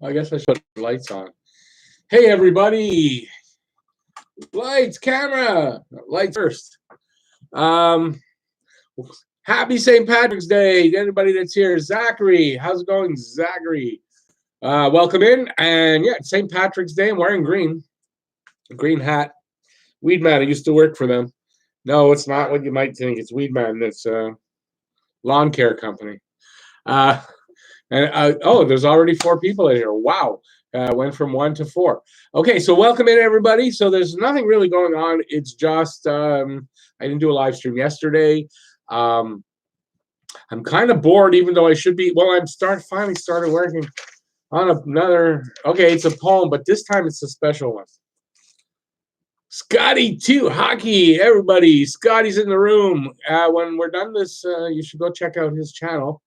I guess I should put lights on. Hey, everybody. Lights, camera. Lights first. Um, Happy St. Patrick's Day to everybody that's here. Zachary, how's it going, Zachary? Welcome in. And yeah, St. Patrick's Day. I'm wearing green. Green hat. Weed Man, I used to work for them. No, it's not what you might think. It's Weed Man. It's a lawn care company. Uh, oh, there's already 4 people in here. Wow. Went from 1 to 4. Okay, so welcome in, everybody. So there's nothing really going on. It's just I didn't do a live stream yesterday. I'm kind of bored, even though I should be. Well, finally started working on another. Okay, it's a poem, but this time it's a special one. Scotty too, hockey, everybody. Scotty's in the room. When we're done this, you should go check out his channel.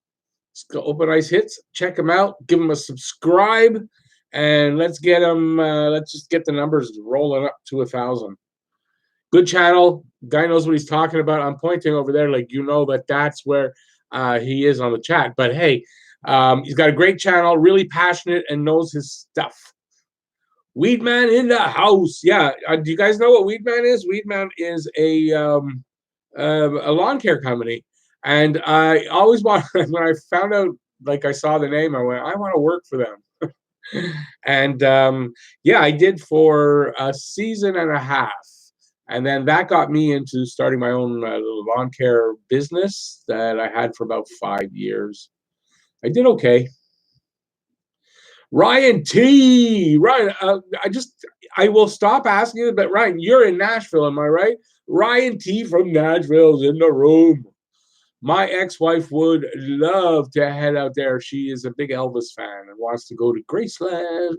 Open Ice Hits, check him out, give him a subscribe, and let's get him. Let's just get the numbers rolling up to 1,000. Good channel. Guy knows what he's talking about. I'm pointing over there, like that's where he is on the chat. But hey, he's got a great channel, really passionate, and knows his stuff. Weedman in the house. Yeah, do you guys know what Weedman is? Weedman is a lawn care company. And I always want, when I found out, like I saw the name, I went, I want to work for them. And yeah, I did for a season and a half. And then that got me into starting my own little lawn care business that I had for about 5 years. I did okay. Ryan T. Ryan, I will stop asking you, but Ryan, you're in Nashville, am I right? Ryan T. from Nashville's in the room. My ex-wife would love to head out there. She is a big Elvis fan and wants to go to Graceland.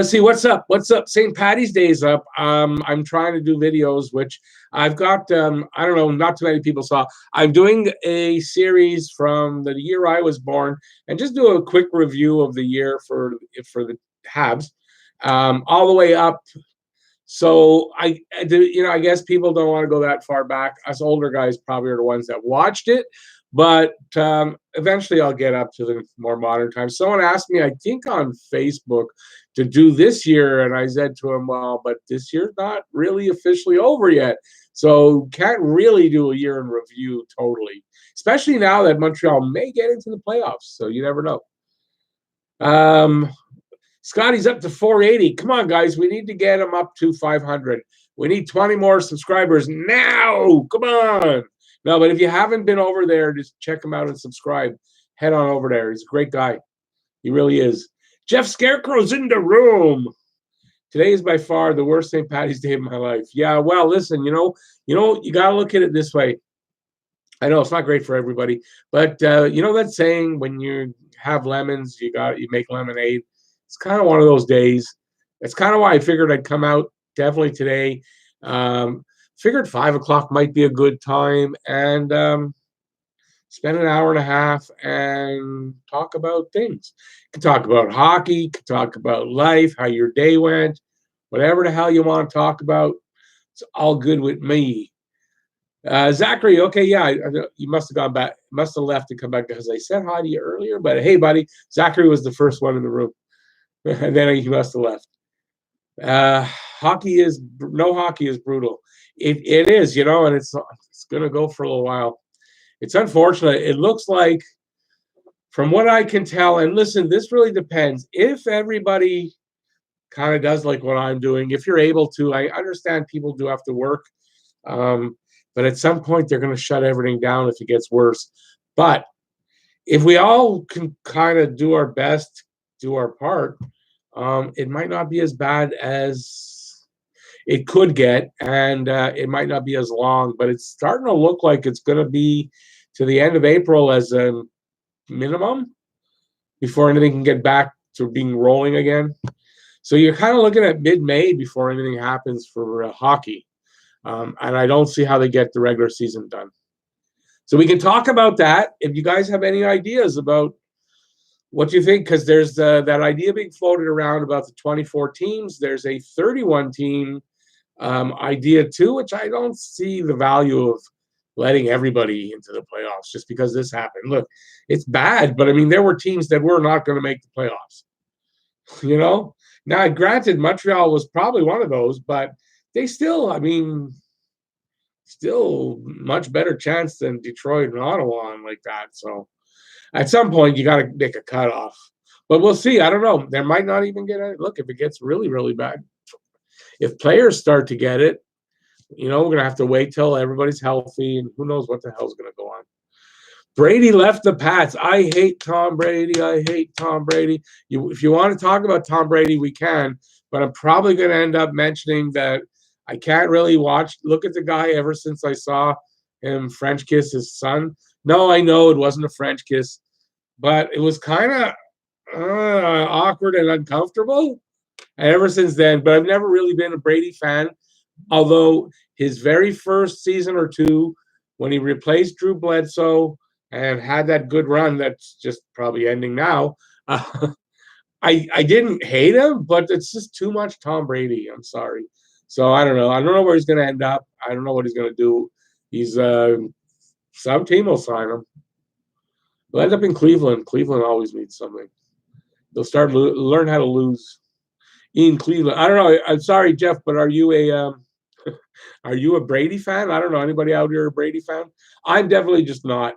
See, what's up? What's up? St. Patty's Day is up. I'm trying to do videos, which I've got, I don't know, not too many people saw. I'm doing a series from the year I was born and just do a quick review of the year for the Habs, all the way up. So I guess people don't want to go that far back. Us older guys probably are the ones that watched it, but eventually I'll get up to the more modern times. Someone asked me, I think on Facebook, to do this year, and I said to him, well, but this year's not really officially over yet, so can't really do a year in review totally, especially now that Montreal may get into the playoffs, so you never know. Scotty's up to 480. Come on, guys. We need to get him up to 500. We need 20 more subscribers now. Come on. No, but if you haven't been over there, just check him out and subscribe. Head on over there. He's a great guy. He really is. Jeff Scarecrow's in the room. Today is by far the worst St. Patty's Day of my life. Yeah, well, listen, you got to look at it this way. I know it's not great for everybody, but you know that saying, when you have lemons, you make lemonade. It's kind of one of those days. That's kind of why I figured I'd come out definitely today. Figured 5 o'clock might be a good time and spend an hour and a half and talk about things. You can talk about hockey, you can talk about life, how your day went, whatever the hell you want to talk about. It's all good with me. Zachary, okay, yeah, you must have gone back, must have left to come back because I said hi to you earlier. But hey, buddy, Zachary was the first one in the room. And then he must have left. No hockey is brutal. It is, and it's going to go for a little while. It's unfortunate. It looks like, from what I can tell, and listen, this really depends. If everybody kind of does like what I'm doing, if you're able to, I understand people do have to work, but at some point they're going to shut everything down if it gets worse. But if we all can kind of do our best, do our part, it might not be as bad as it could get, and it might not be as long, but it's starting to look like it's going to be to the end of April as a minimum before anything can get back to being rolling again. So you're kind of looking at mid-May before anything happens for hockey, and I don't see how they get the regular season done. So we can talk about that. If you guys have any ideas about what do you think? Because there's that idea being floated around about the 24 teams. There's a 31 team idea too, which I don't see the value of letting everybody into the playoffs just because this happened. Look, it's bad, but I mean, there were teams that were not going to make the playoffs. You know, now granted, Montreal was probably one of those, but they still, I mean, still much better chance than Detroit and Ottawa and like that. So at some point, you got to make a cutoff. But we'll see. I don't know. There might not even get a look if it gets really, really bad. If players start to get it, you know, we're going to have to wait till everybody's healthy, and who knows what the hell's going to go on. Brady left the Pats. I hate Tom Brady. I hate Tom Brady. If you want to talk about Tom Brady, we can, but I'm probably going to end up mentioning that I can't really look at the guy ever since I saw him French kiss his son. No, I know it wasn't a French kiss, but it was kind of awkward and uncomfortable. And ever since then, but I've never really been a Brady fan, although his very first season or two, when he replaced Drew Bledsoe and had that good run that's just probably ending now, I didn't hate him, but it's just too much Tom Brady. I'm sorry. So I don't know. I don't know where he's going to end up. I don't know what he's going to do. He's some team will sign him. He'll end up in Cleveland. Cleveland always needs something. They'll start learn how to lose in Cleveland. I don't know. I'm sorry, Jeff, but are you a Brady fan? I don't know. Anybody out here a Brady fan? I'm definitely just not.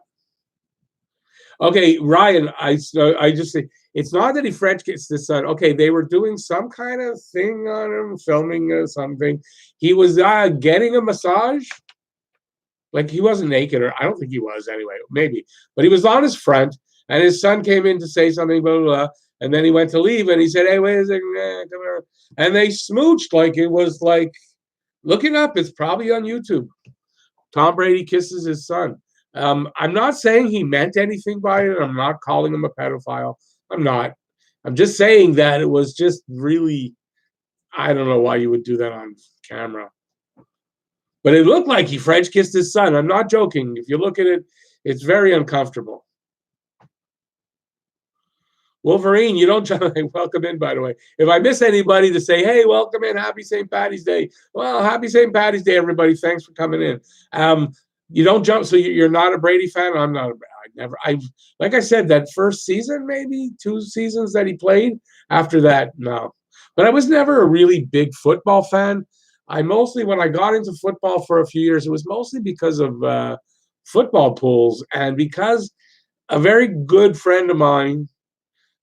Okay, Ryan, I just say it's not that he French kissed his son. Okay, they were doing some kind of thing on him, filming something. He was getting a massage. Like he wasn't naked, or I don't think he was anyway, maybe. But he was on his front, and his son came in to say something, blah, blah, blah. And then he went to leave, and he said, "Hey, wait a second, come here." And they smooched like it was like, look it up. It's probably on YouTube. Tom Brady kisses his son. I'm not saying he meant anything by it. I'm not calling him a pedophile. I'm not. I'm just saying that it was just really, I don't know why you would do that on camera. But it looked like he French kissed his son. I'm not joking. If you look at it, it's very uncomfortable. Wolverine, you don't welcome in, by the way. If I miss anybody to say, hey, welcome in, happy St. Patty's Day. Well, happy St. Patty's Day, everybody. Thanks for coming in. You don't jump, so you're not a Brady fan? I'm not. Like I said, that first season, maybe 2 seasons that he played. After that, no. But I was never a really big football fan. When I got into football for a few years, it was mostly because of football pools, and because a very good friend of mine,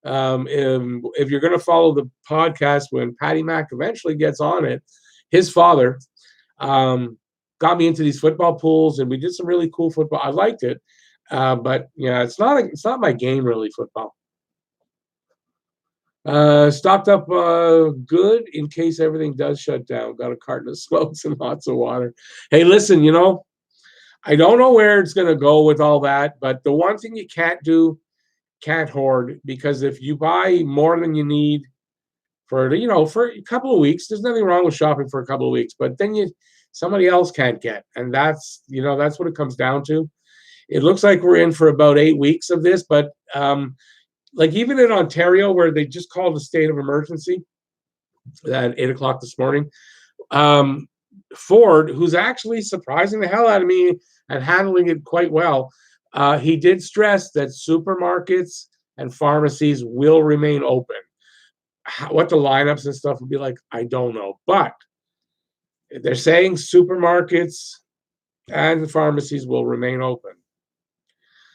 if you're going to follow the podcast when Patty Mac eventually gets on it, his father got me into these football pools, and we did some really cool football. I liked it, but yeah, it's not my game really. Football. Stocked up good in case everything does shut down. Got a carton of smokes and lots of water. Hey, listen, I don't know where it's going to go with all that, but the one thing you can't hoard, because if you buy more than you need for a couple of weeks, there's nothing wrong with shopping for a couple of weeks, but then somebody else can't get, and that's what it comes down to. It looks like we're in for about 8 weeks of this, but like even in Ontario, where they just called a state of emergency at 8 o'clock this morning, Ford, who's actually surprising the hell out of me and handling it quite well, he did stress that supermarkets and pharmacies will remain open. What the lineups and stuff will be like, I don't know. But they're saying supermarkets and pharmacies will remain open.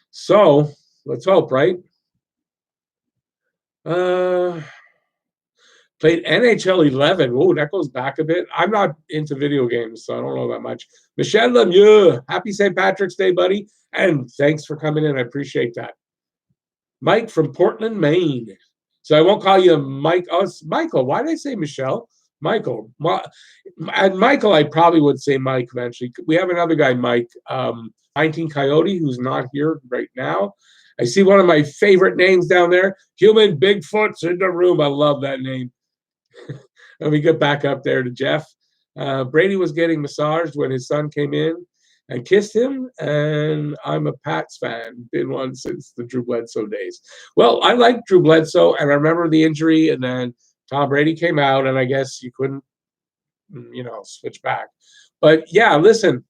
So let's hope, right? Played NHL 11. Oh, that goes back a bit. I'm not into video games, so I don't know that much. Michel Lemieux, happy St. Patrick's Day, buddy. And thanks for coming in. I appreciate that. Mike from Portland, Maine. So I won't call you Mike. Oh, it's Michael. Why did I say Michelle? Michael. And Michael, I probably would say Mike eventually. We have another guy, Mike, 19 Coyote, who's not here right now. I see one of my favorite names down there. Human Bigfoot's in the room. I love that name. Let me get back up there to Jeff. Brady was getting massaged when his son came in and kissed him, and I'm a Pats fan. Been one since the Drew Bledsoe days. Well, I like Drew Bledsoe, and I remember the injury, and then Tom Brady came out, and I guess you couldn't, switch back. But yeah, listen,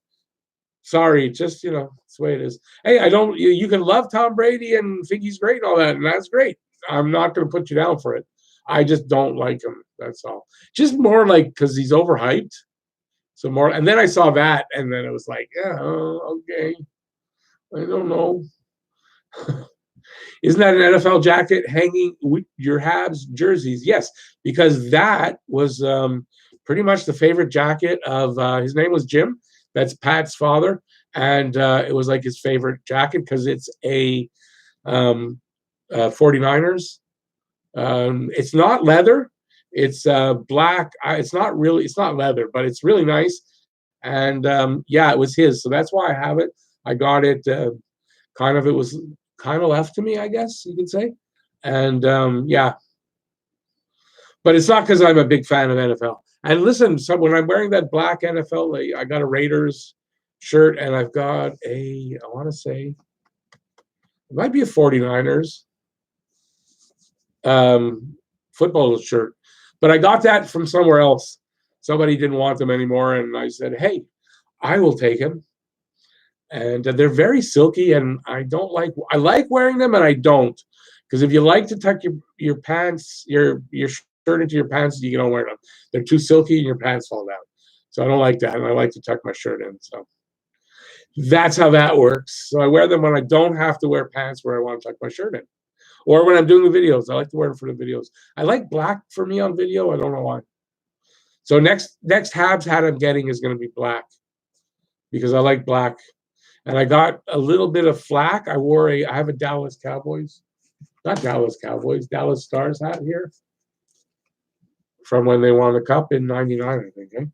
Sorry, just it's the way it is. Hey, I don't. You can love Tom Brady and think he's great and all that, and that's great. I'm not going to put you down for it. I just don't like him. That's all. Just more like because he's overhyped. So more, and then I saw that, and then it was like, yeah, okay. I don't know. Isn't that an NFL jacket hanging with your Habs jerseys? Yes, because that was pretty much the favorite jacket of his name was Jim. That's Pat's father, and it was like his favorite jacket because it's a 49ers. It's not leather. It's black. It's not really. It's not leather, but it's really nice. And yeah, it was his, so that's why I have it. I got it. Kind of, it was kind of left to me, I guess you could say. And yeah, but it's not because I'm a big fan of NFL. And listen, so when I'm wearing that black NFL, I got a Raiders shirt, and I've got I want to say, it might be a 49ers football shirt, but I got that from somewhere else. Somebody didn't want them anymore, and I said, "Hey, I will take them." And they're very silky, and I like wearing them, and I don't, because if you like to tuck your pants, your shirt into your pants, you don't wear them. They're too silky, and your pants fall down. So I don't like that, and I like to tuck my shirt in. So that's how that works. So I wear them when I don't have to wear pants where I want to tuck my shirt in, or when I'm doing the videos. I like to wear them for the videos. I like black for me on video. I don't know why. So next Habs hat I'm getting is going to be black because I like black. And I got a little bit of flack. I have a Dallas Stars hat here from when they won the cup in '99, I think. I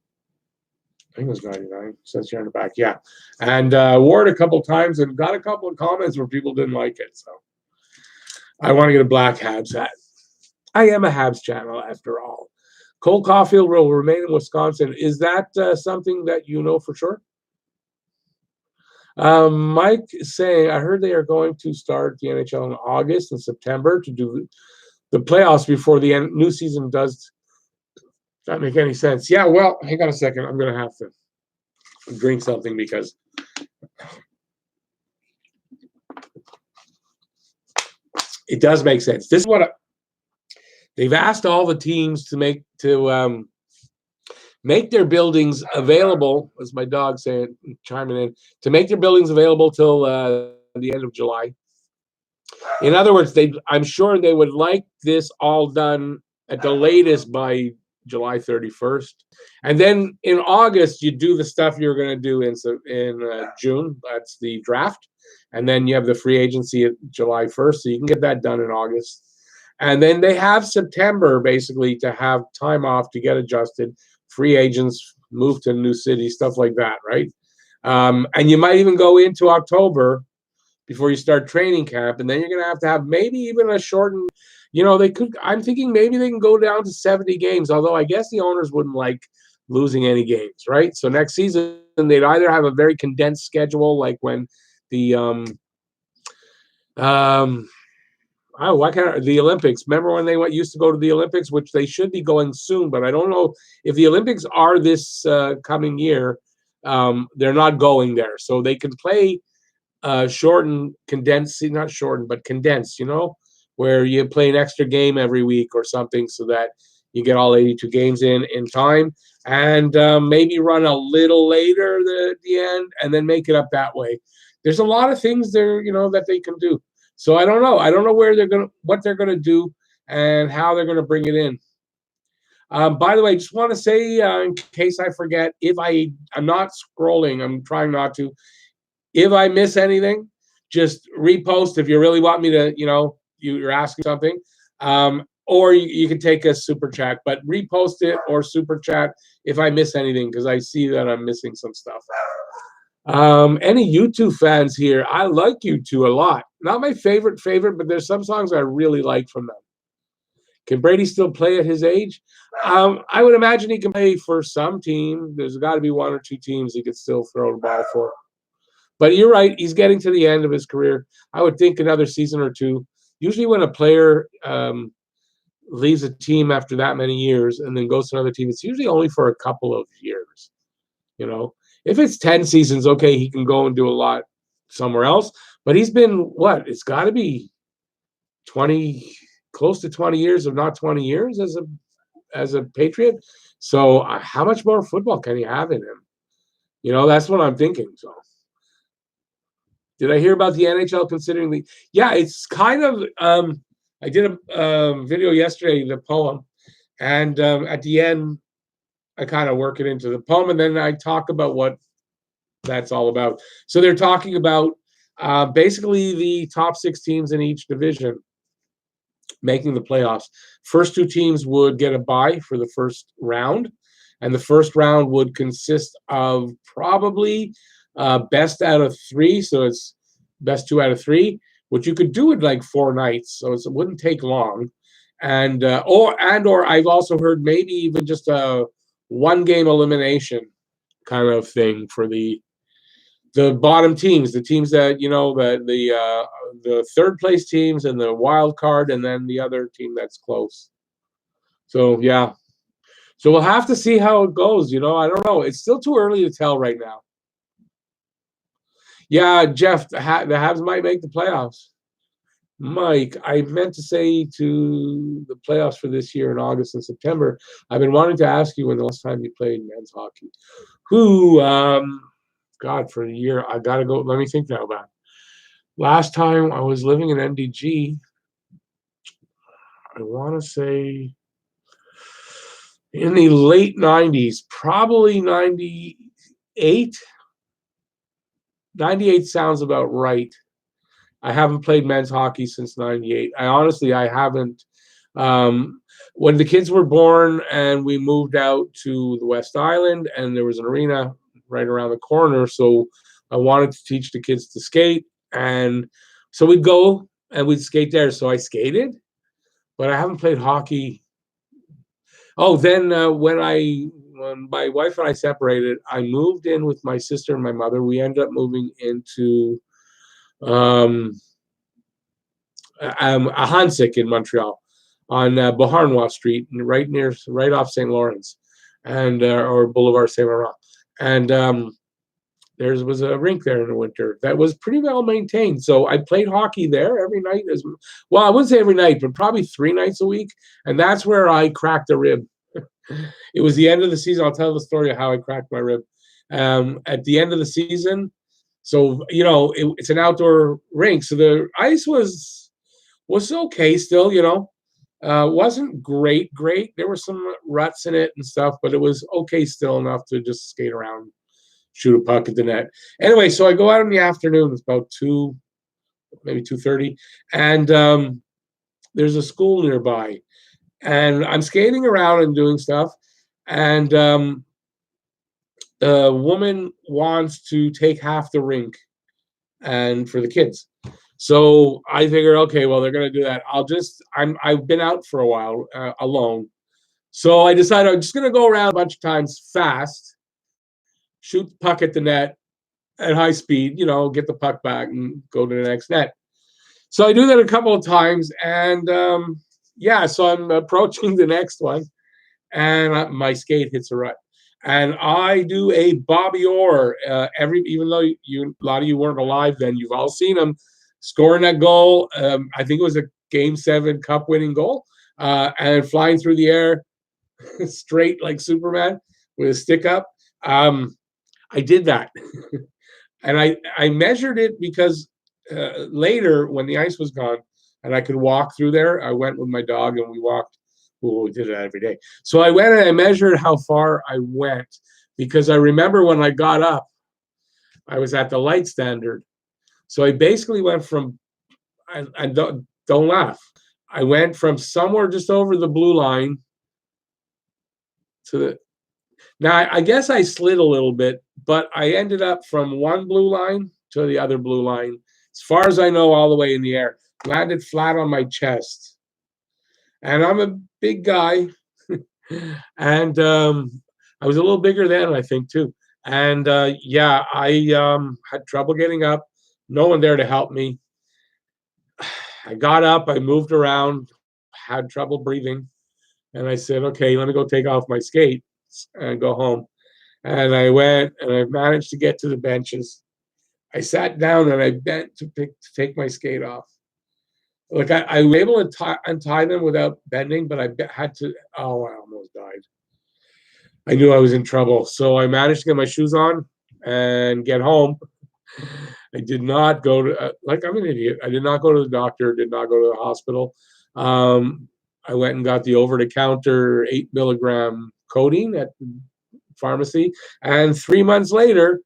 think it was '99. Says here in the back, yeah. And wore it a couple times and got a couple of comments where people didn't like it. So I want to get a black Habs hat. I am a Habs channel after all. Cole Caulfield will remain in Wisconsin. Is that something that you know for sure? Mike is saying, I heard they are going to start the NHL in August and September to do the playoffs before the new season does. Does that make any sense? Yeah, well, hang on a second. I'm going to have to drink something because it does make sense. This is what they've asked all the teams to make their buildings available, as my dog saying, chiming in, to make their buildings available till the end of July. In other words, I'm sure they would like this all done at the latest by July 31st. And then in August, you do the stuff you're going to do in June. That's the draft. And then you have the free agency at July 1st, so you can get that done in August. And then they have September, basically, to have time off to get adjusted. Free agents move to a new city, stuff like that, right? And you might even go into October before you start training camp, and then you're going to have maybe even a shortened, I'm thinking maybe they can go down to 70 games, although I guess the owners wouldn't like losing any games, right? So next season, they'd either have a very condensed schedule, like when the the Olympics. Remember when they used to go to the Olympics, which they should be going soon, but I don't know if the Olympics are this coming year. They're not going there, so they can play shortened, condensed, not shortened, but condensed, where you play an extra game every week or something so that you get all 82 games in time, and maybe run a little later at the end and then make it up that way. There's a lot of things there, that they can do. So I don't know. I don't know what they're going to do and how they're going to bring it in. By the way, I just want to say, in case I forget, I'm not scrolling, I'm trying not to. If I miss anything, just repost if you really want me to, you're asking something. Or you can take a super chat, but repost it or super chat if I miss anything, because I see that I'm missing some stuff. Any U2 fans here? I like U2 a lot. Not my favorite, but there's some songs I really like from them. Can Brady still play at his age? I would imagine he can play for some team. There's got to be one or two teams he could still throw the ball for. But you're right. He's getting to the end of his career. I would think another season or two. Usually when a player leaves a team after that many years and then goes to another team, it's usually only for a couple of years. If it's 10 seasons, okay, he can go and do a lot somewhere else. But he's been what? It's got to be 20, close to 20 years, if not 20 years, as a Patriot. So how much more football can he have in him? That's what I'm thinking. So did I hear about the NHL considering the? Yeah, it's kind of. I did a video yesterday, the poem, and at the end, I kind of work it into the poem, and then I talk about what that's all about. So they're talking about basically the top 6 teams in each division making the playoffs. First 2 teams would get a bye for the first round, and the first round would consist of probably best out of 3. So it's best 2 out of 3, which you could do it like 4 nights, so it wouldn't take long. And or I've also heard maybe even just a 1-game elimination kind of thing for the bottom teams, the teams that the third place teams and the wild card, and then the other team that's close. So yeah, so we'll have to see how it goes. I don't know. It's still too early to tell right now. Yeah, Jeff, the Habs might make the playoffs. Mike, I meant to say to the playoffs for this year in August and September. I've been wanting to ask you when the last time you played men's hockey. God, for a year, I gotta go. Let me think now about it. Last time I was living in NDG, I want to say in the late 90s, probably 98. 98 sounds about right. I haven't played men's hockey since 98. I haven't. When the kids were born and we moved out to the West Island, and there was an arena right around the corner, so I wanted to teach the kids to skate, and so we'd go and we'd skate there. So I skated, but I haven't played hockey. Oh, then when my wife and I separated, I moved in with my sister and my mother. We ended up moving into a Hansik in Montreal on Beauharnois Street, right off St. Lawrence, and or Boulevard Saint Laurent. And there was a rink there in the winter that was pretty well maintained. So I played hockey there every night. Well, I wouldn't say every night, but probably 3 nights a week. And that's where I cracked a rib. It was the end of the season. I'll tell the story of how I cracked my rib. At the end of the season, so it's an outdoor rink, so the ice was okay still. Wasn't great. There were some ruts in it and stuff, but it was okay still enough to just skate around, shoot a puck at the net. Anyway, so I go out in the afternoon. It's about 2, maybe 2:30, and there's a school nearby, and I'm skating around and doing stuff, and the woman wants to take half the rink and for the kids. So I figure, okay, well, they're going to do that. I've been out for a while alone. So I decided I'm just going to go around a bunch of times fast, shoot the puck at the net at high speed, get the puck back and go to the next net. So I do that a couple of times. And so I'm approaching the next one, and my skate hits a rut. And I do a Bobby Orr even though a lot of you weren't alive then, you've all seen him scoring that goal. I think it was a Game 7 Cup-winning goal, and flying through the air straight like Superman with a stick up. I did that, and I measured it because later when the ice was gone and I could walk through there, I went with my dog and we walked. Well, we did that every day. So I went and I measured how far I went, because I remember when I got up, I was at the light standard. So I basically went from, and don't laugh, I went from somewhere just over the blue line to the, now I guess I slid a little bit, but I ended up from one blue line to the other blue line, as far as I know, all the way in the air, landed flat on my chest. And I'm a big guy, and I was a little bigger then, I think, too. And I had trouble getting up. No one there to help me. I got up, I moved around, had trouble breathing, and I said, okay, let me go take off my skates and go home. And I went and I managed to get to the benches. I sat down and I bent to take my skate off. Like I was able to untie them without bending, but I had to. Oh, I almost died. I knew I was in trouble, so I managed to get my shoes on and get home. I did not go to like I'm an idiot. I did not go to the doctor. Did not go to the hospital. Um, I went and got the over-the-counter 8 milligram codeine at the pharmacy, and 3 months later,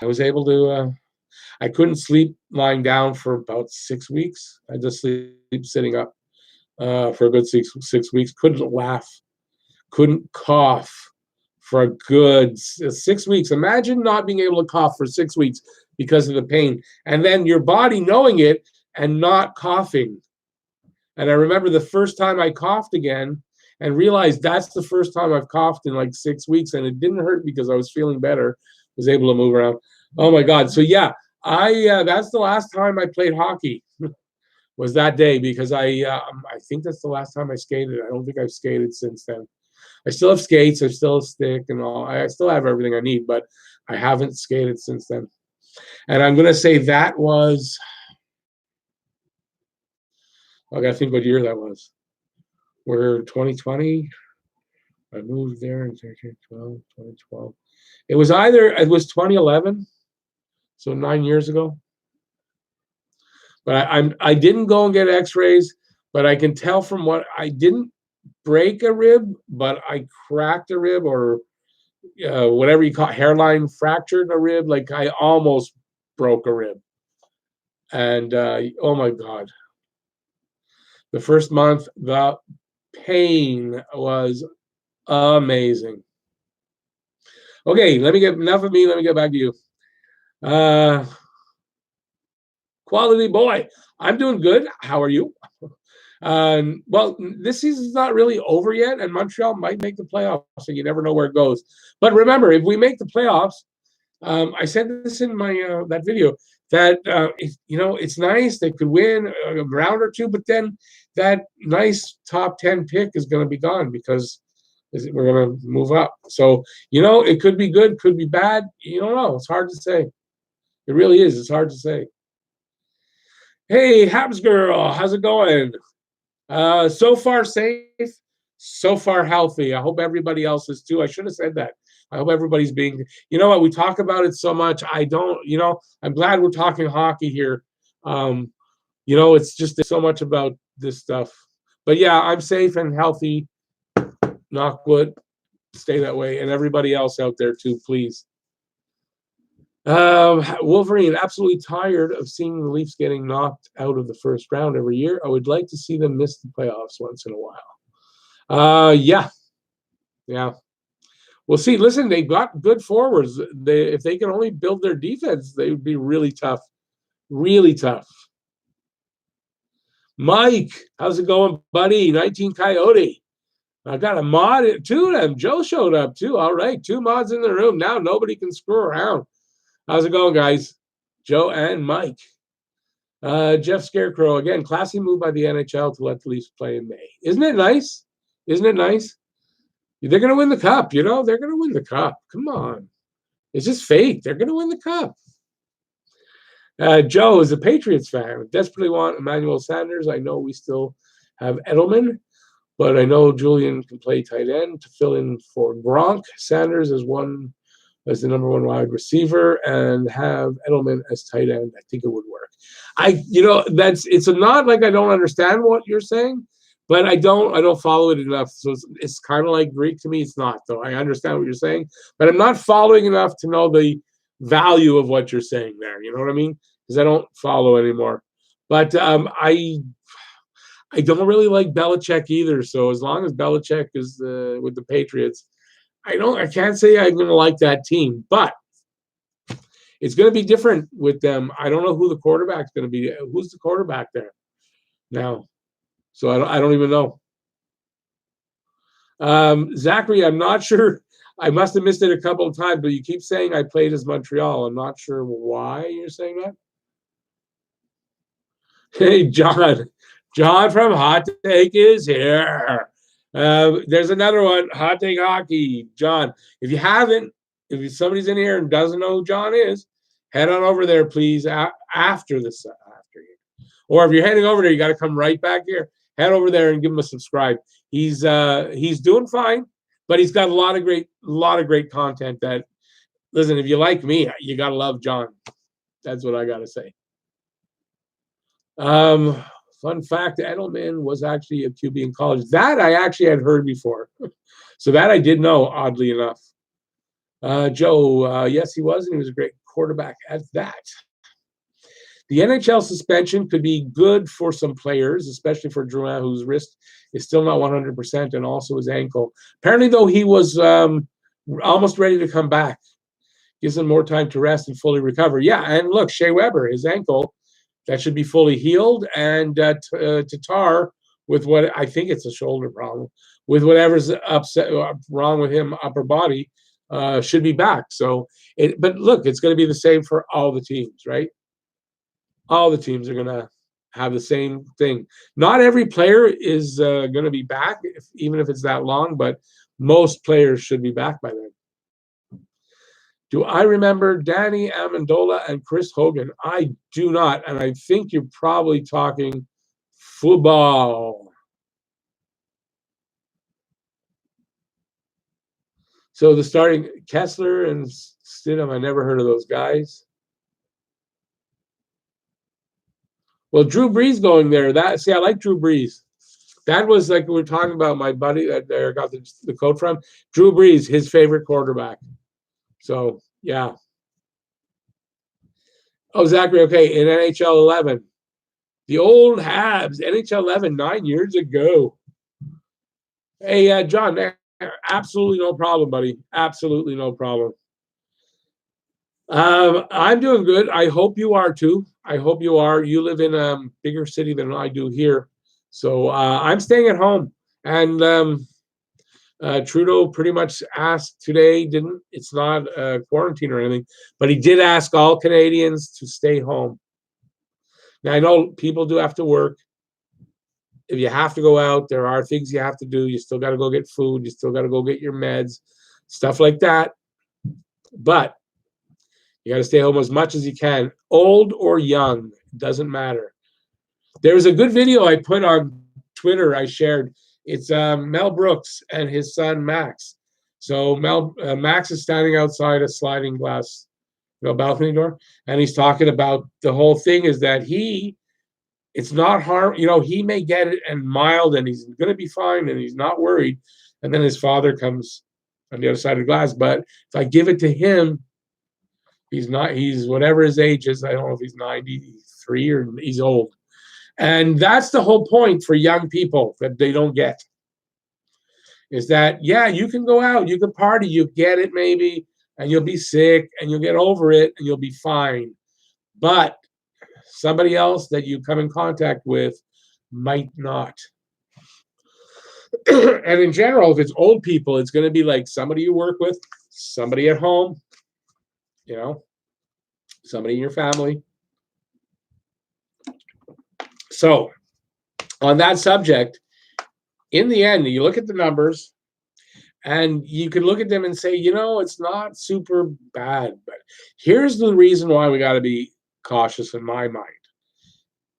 I was able to. I couldn't sleep lying down for about 6 weeks. I just sleep sitting up for a good six weeks. Couldn't laugh, couldn't cough for a good 6 weeks. Imagine not being able to cough for 6 weeks because of the pain, and then your body knowing it and not coughing. And I remember the first time I coughed again and realized that's the first time I've coughed in like 6 weeks, and it didn't hurt because I was feeling better, was able to move around. Oh my God. So yeah, that's the last time I played hockey was that day, because I think that's the last time I skated. I don't think I've skated since then. I still have skates, I still have stick and all. I still have everything I need, but I haven't skated since then. And I'm gonna say that was, I gotta think what year that was. We're 2020. I moved there in 2012. It was 2011, so 9 years ago. But I didn't go and get X-rays, but I can tell from what I didn't break a rib, but I cracked a rib, or whatever you call it, hairline fractured a rib. Like I almost broke a rib. And oh my God, the first month, the pain was amazing. Okay, let me get enough of me. Let me get back to you. Quality boy, I'm doing good. How are you? Well, this season's not really over yet, and Montreal might make the playoffs, so you never know where it goes. But remember, if we make the playoffs, I said this in my that video, that it's nice they could win a round or two, but then that nice top 10 pick is going to be gone because we're going to move up. So it could be good, could be bad. You don't know. It's hard to say. It really is. It's hard to say. Hey, Habs girl, how's it going? So far safe, so far healthy. I hope everybody else is too. I should have said that. I hope everybody's being, we talk about it so much. I'm glad we're talking hockey here. It's just so much about this stuff. But yeah, I'm safe and healthy. Knock wood, stay that way. And everybody else out there too, please. Wolverine, absolutely tired of seeing the Leafs getting knocked out of the first round every year. I would like to see them miss the playoffs once in a while. Yeah. We'll see. Listen, they've got good forwards. If they can only build their defense, they would be really tough. Really tough. Mike, how's it going, buddy? 19 Coyote. I got a mod, two of them. Joe showed up too. All right, 2 mods in the room. Now nobody can screw around. How's it going, guys? Joe and Mike. Jeff Scarecrow, again, classy move by the NHL to let the Leafs play in May. Isn't it nice? Isn't it nice? They're going to win the cup, They're going to win the cup. Come on. It's just fake. They're going to win the cup. Joe is a Patriots fan. I desperately want Emmanuel Sanders. I know we still have Edelman, but I know Julian can play tight end to fill in for Gronk. Sanders is as the number 1 wide receiver, and have Edelman as tight end. I think it would work. It's not like I don't understand what you're saying, but I don't follow it enough. So it's kind of like Greek to me. It's not, though. I understand what you're saying, but I'm not following enough to know the value of what you're saying there. You know what I mean? Because I don't follow anymore. But I don't really like Belichick either. So as long as Belichick is with the Patriots, I can't say I'm going to like that team, but it's going to be different with them. I don't know who the quarterback's going to be. Who's the quarterback there now? So I don't even know. Zachary, I'm not sure. I must have missed it a couple of times, but you keep saying I played as Montreal. I'm not sure why you're saying that. Hey, John from Hot Take is here. There's another one. Hot Take Hockey, John. If you haven't, if somebody's in here and doesn't know who John is, head on over there, please. After this, after you, or if you're heading over there, you got to come right back here. Head over there and give him a subscribe. He's doing fine, but he's got a lot of great content. That listen, if you like me, you gotta love John. That's what I gotta say. Fun fact: Edelman was actually a QB in college. That I actually had heard before, so that I did know. Oddly enough, Joe, yes, he was, and he was a great quarterback at that. The NHL suspension could be good for some players, especially for Drouin, whose wrist is still not 100%, and also his ankle. Apparently, though, he was almost ready to come back. Gives him more time to rest and fully recover. Yeah, and look, Shea Weber, his ankle, that should be fully healed, and Tatar, with what I think it's a shoulder problem, with whatever's upset wrong with him, upper body, should be back. So, but look, it's going to be the same for all the teams, right? All the teams are going to have the same thing. Not every player is going to be back, even if it's that long, but most players should be back by then. Do I remember Danny Amendola and Chris Hogan? I do not, and I think you're probably talking football. So the starting Kessler and Stidham, I never heard of those guys. Well, Drew Brees going there. I like Drew Brees. That was like we were talking about my buddy that there got the quote from Drew Brees, his favorite quarterback. So yeah. Oh, Zachary. Okay, in NHL 11, the old Habs, NHL 11, 9 years ago. Hey, John, absolutely no problem, buddy. Absolutely no problem. I'm doing good. I hope you are too. I hope you are. You live in a bigger city than I do here. So I'm staying at home. And Trudeau pretty much asked today, it's not quarantine or anything, but he did ask all Canadians to stay home. Now, I know people do have to work. If you have to go out, there are things you have to do. You still got to go get food. You still got to go get your meds, stuff like that. But you got to stay home as much as you can, old or young, doesn't matter. There's a good video I put on Twitter. I shared. It's Mel Brooks and his son Max. So Max is standing outside a sliding glass, balcony door, and he's talking about the whole thing is that it's not harm. He may get it and mild, and he's going to be fine, and he's not worried. And then his father comes on the other side of the glass. But if I give it to him, he's whatever his age is. I don't know if he's 93 or he's old. And that's the whole point for young people that they don't get. Is that, yeah, you can go out, you can party, you get it maybe, and you'll be sick, and you'll get over it, and you'll be fine. But somebody else that you come in contact with might not. And in general, if it's old people, it's going to be like somebody you work with, somebody at home, somebody in your family. So on that subject, in the end, you look at the numbers and you can look at them and say, it's not super bad. But here's the reason why we got to be cautious in my mind.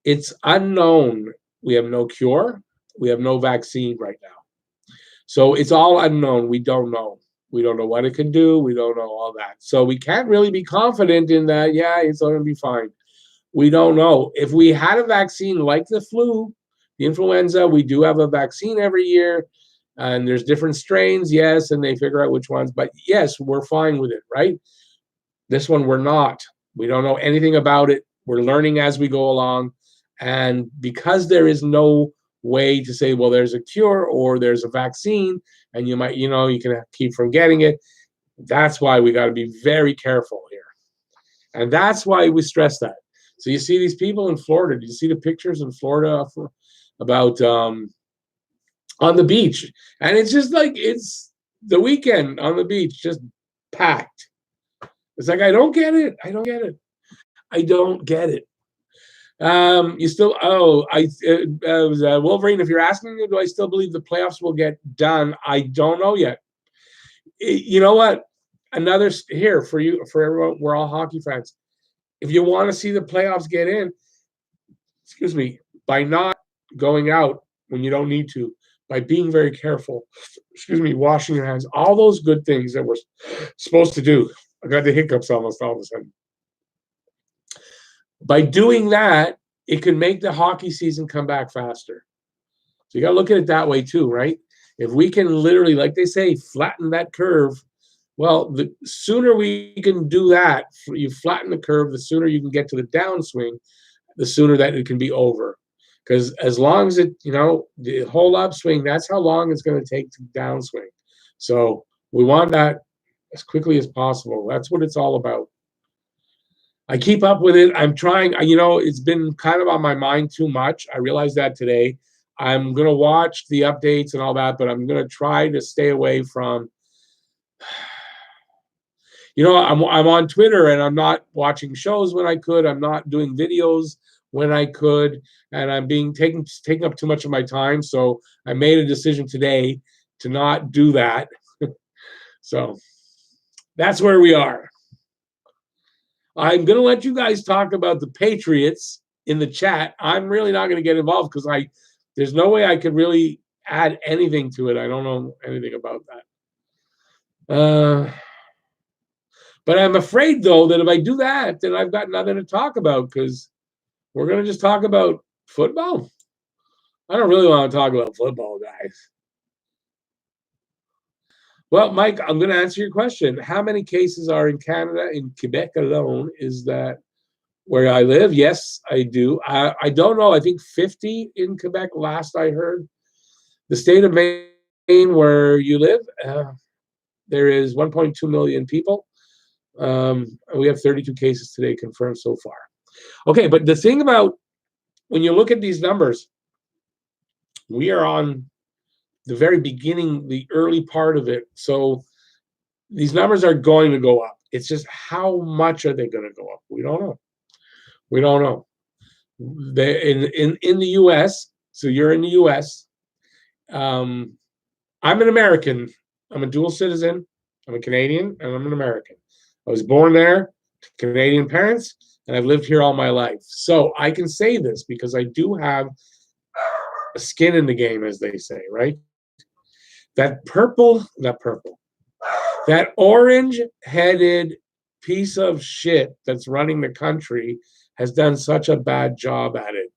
It's unknown. We have no cure. We have no vaccine right now. So it's all unknown. We don't know. We don't know what it can do. We don't know all that. So we can't really be confident in that, yeah, it's going to be fine. We don't know. If we had a vaccine like the flu, the influenza, we do have a vaccine every year, and there's different strains, yes, and they figure out which ones. But yes, we're fine with it, right? This one, we're not. We don't know anything about it. We're learning as we go along. And because there is no way to say, well, there's a cure or there's a vaccine, and you might, you can keep from getting it, that's why we got to be very careful here. And that's why we stress that. So you see these people in Florida. Do you see the pictures in Florida about on the beach? And it's just like it's the weekend on the beach, just packed. It's like, I don't get it. I don't get it. You still, Wolverine, if you're asking me, do I still believe the playoffs will get done? I don't know yet. You know what? Another here for you, for everyone, we're all hockey fans. If you want to see the playoffs get in, excuse me, by not going out when you don't need to, by being very careful, excuse me, washing your hands, all those good things that we're supposed to do. I got the hiccups almost all of a sudden. By doing that, it can make the hockey season come back faster. So you got to look at it that way too, right? If we can literally, like they say, flatten that curve, well, the sooner we can do that, you flatten the curve, the sooner you can get to the downswing, the sooner that it can be over. Because as long as it, the whole upswing, that's how long it's going to take to downswing. So we want that as quickly as possible. That's what it's all about. I keep up with it. I'm trying, it's been kind of on my mind too much. I realized that today. I'm going to watch the updates and all that, but I'm going to try to stay away from, I'm on Twitter and I'm not watching shows when I could. I'm not doing videos when I could, and I'm taking up too much of my time. So I made a decision today to not do that. So that's where we are. I'm going to let you guys talk about the Patriots in the chat. I'm really not going to get involved because there's no way I could really add anything to it. I don't know anything about that. But I'm afraid, though, that if I do that, then I've got nothing to talk about because we're going to just talk about football. I don't really want to talk about football, guys. Well, Mike, I'm going to answer your question. How many cases are in Canada? In Quebec alone, is that where I live? Yes, I do. I don't know. I think 50 in Quebec last I heard. The state of Maine, where you live, there is 1.2 million people. We have 32 cases today confirmed so far. Okay, but the thing about when you look at these numbers, we are on the very beginning, the early part of it. So these numbers are going to go up. It's just how much are they going to go up? We don't know. We don't know. In the U.S., so you're in the U.S., I'm an American. I'm a dual citizen. I'm a Canadian, and I'm an American. I was born there to Canadian parents, and I've lived here all my life. So I can say this because I do have a skin in the game, as they say, right? That orange-headed piece of shit that's running the country has done such a bad job at it.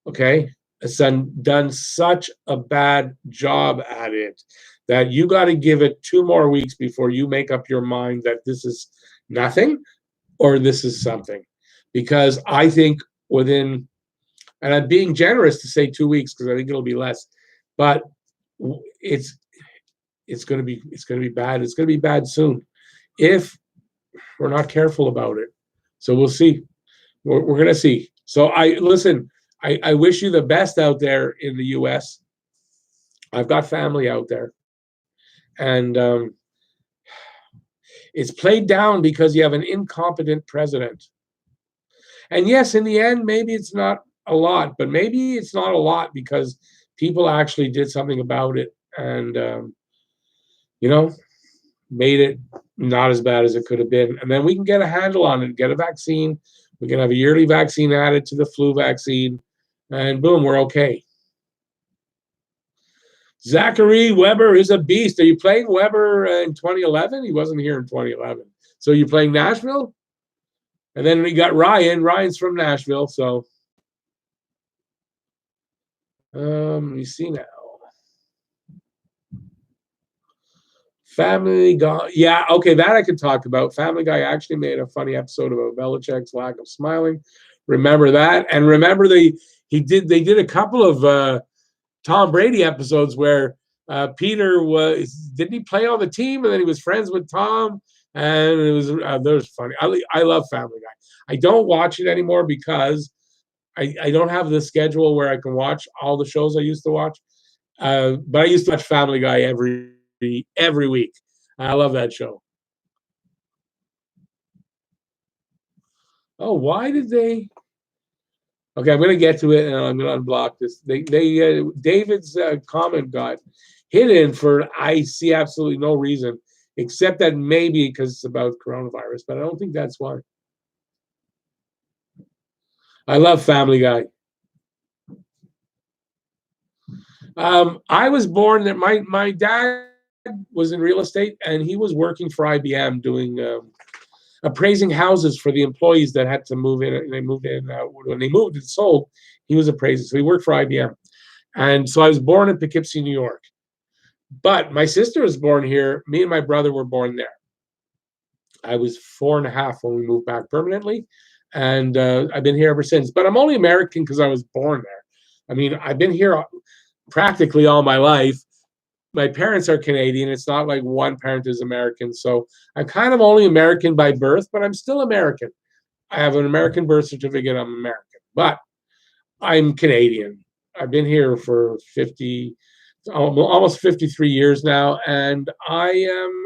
Okay? It's done such a bad job at it that you got to give it 2 more weeks before you make up your mind that this is nothing or this is something. Because I think within, and I'm being generous to say 2 weeks because I think it'll be less, but it's going to be bad. It's going to be bad soon if we're not careful about it. So we'll see. We're going to see. So I wish you the best out there in the U.S. I've got family out there. And it's played down because you have an incompetent president. And yes, in the end, maybe it's not a lot, but maybe it's not a lot because people actually did something about it and, made it not as bad as it could have been. And then we can get a handle on it, get a vaccine. We can have a yearly vaccine added to the flu vaccine, and boom, we're okay. Zachary Weber is a beast. Are you playing Weber in 2011? He wasn't here in 2011. So you're playing Nashville? And then we got Ryan. Ryan's from Nashville. So let me see now. Family Guy. Yeah, okay, that I could talk about. Family Guy actually made a funny episode about Belichick's lack of smiling. Remember that? And remember they did a couple of Tom Brady episodes where Peter didn't he play on the team and then he was friends with Tom and it was funny. I love Family Guy. I don't watch it anymore because I don't have the schedule where I can watch all the shows I used to watch. But I used to watch Family Guy every week. I love that show. Oh, why did they? Okay, I'm going to get to it, and I'm going to unblock this. David's comment got hidden for I see absolutely no reason, except that maybe because it's about coronavirus, but I don't think that's why. I love Family Guy. I was born that my dad was in real estate, and he was working for IBM doing appraising houses for the employees that had to move in. And they moved in when they moved and sold. He was appraising, so he worked for IBM. And so I was born in Poughkeepsie, New York. But my sister was born here. Me and my brother were born there. I was 4.5 when we moved back permanently, and I've been here ever since. But I'm only American because I was born there. I mean, I've been here practically all my life. My parents are Canadian. It's not like one parent is American. So I'm kind of only American by birth, but I'm still American. I have an American birth certificate. I'm American, but I'm Canadian. I've been here for 50, almost 53 years now, and I'm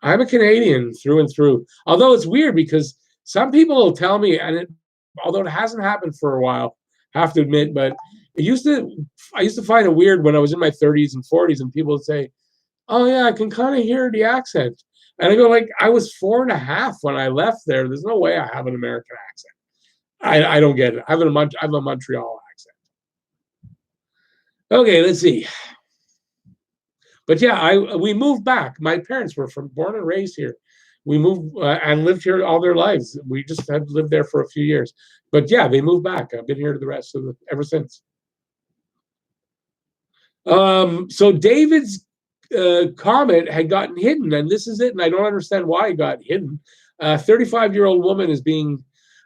a Canadian through and through. Although it's weird because some people will tell me, although it hasn't happened for a while, I have to admit, but I used to find it weird when I was in my 30s and 40s, and people would say, "Oh yeah, I can kind of hear the accent," and I go like, "I was 4.5 when I left there. There's no way I have an American accent. I don't get it. I have a Montreal accent." Okay, let's see. But yeah, we moved back. My parents were born and raised here. We moved and lived here all their lives. We just had lived there for a few years. But yeah, they moved back. I've been here the rest of ever since. So David's comment had gotten hidden, and this is it. And I don't understand why it got hidden. A 35-year-old woman is being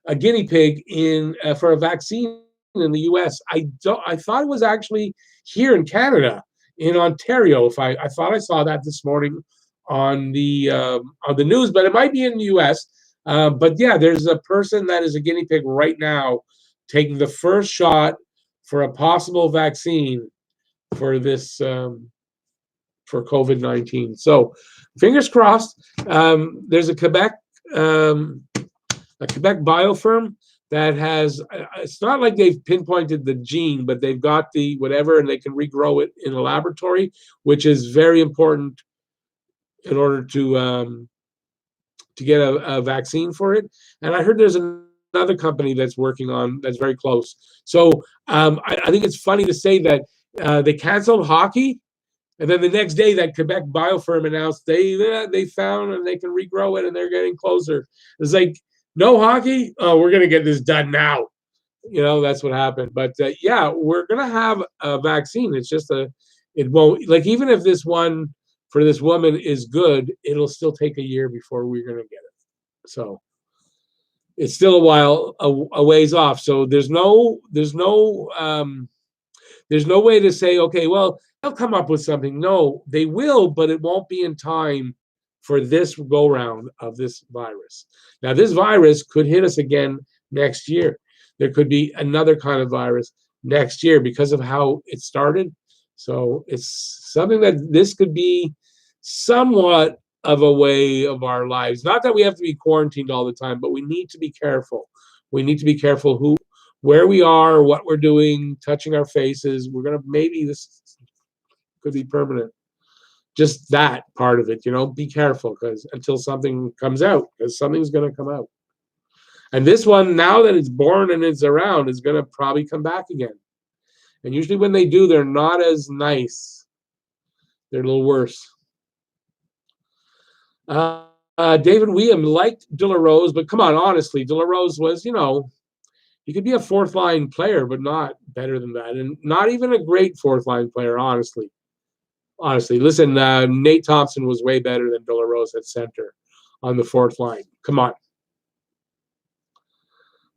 a guinea pig in for a vaccine in the U.S. I thought it was actually here in Canada, in Ontario. If I thought I saw that this morning on the news, but it might be in the U.S. But yeah, there's a person that is a guinea pig right now, taking the first shot for a possible vaccine for this for COVID-19. So, fingers crossed. There's a Quebec biofirm that has. It's not like they've pinpointed the gene, but they've got the whatever, and they can regrow it in a laboratory, which is very important in order to get a vaccine for it. And I heard there's another company that's working on that's very close. So I think it's funny to say that they canceled hockey, and then the next day that Quebec biofirm announced they found and they can regrow it and they're getting closer. It's like no hockey. Oh, we're gonna get this done now. That's what happened. But yeah, we're gonna have a vaccine. It's just it won't like even if this one for this woman is good, it'll still take a year before we're gonna get it. So it's still a ways off. So there's no way to say, okay, well, they'll come up with something. No, they will, but it won't be in time for this go round of this virus. Now, this virus could hit us again next year. There could be another kind of virus next year because of how it started. So it's something that this could be somewhat of a way of our lives. Not that we have to be quarantined all the time, but we need to be careful. We need to be careful where we are, what we're doing, touching our faces. Maybe this could be permanent. Just that part of it, be careful because until something comes out, because something's going to come out. And this one, now that it's born and it's around, is going to probably come back again. And usually when they do, they're not as nice. They're a little worse. David William liked De La Rose, but come on, honestly, De La Rose was, he could be a fourth line player, but not better than that. And not even a great fourth line player, honestly. Listen, Nate Thompson was way better than De La Rose at center on the fourth line. Come on.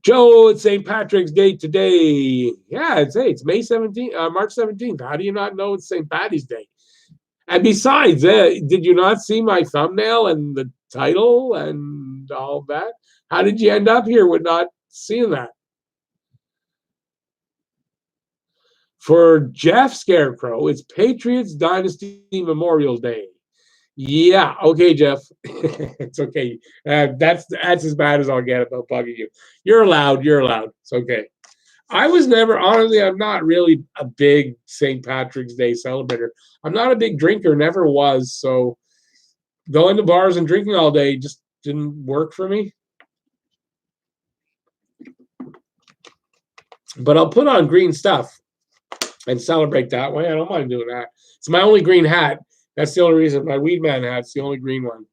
Joe, it's St. Patrick's Day today. Yeah, it's May 17th, March 17th. How do you not know it's St. Patty's Day? And besides, did you not see my thumbnail and the title and all that? How did you end up here with not seeing that? For Jeff Scarecrow, it's Patriots Dynasty Memorial Day. Yeah. Okay, Jeff. It's okay. That's as bad as I'll get about bugging you. You're allowed. You're allowed. It's okay. I was never, honestly, I'm not really a big St. Patrick's Day celebrator. I'm not a big drinker, never was. So going to bars and drinking all day just didn't work for me. But I'll put on green stuff and celebrate that way. I don't mind doing that. It's my only green hat. That's the only reason. My weed man hat's the only green one.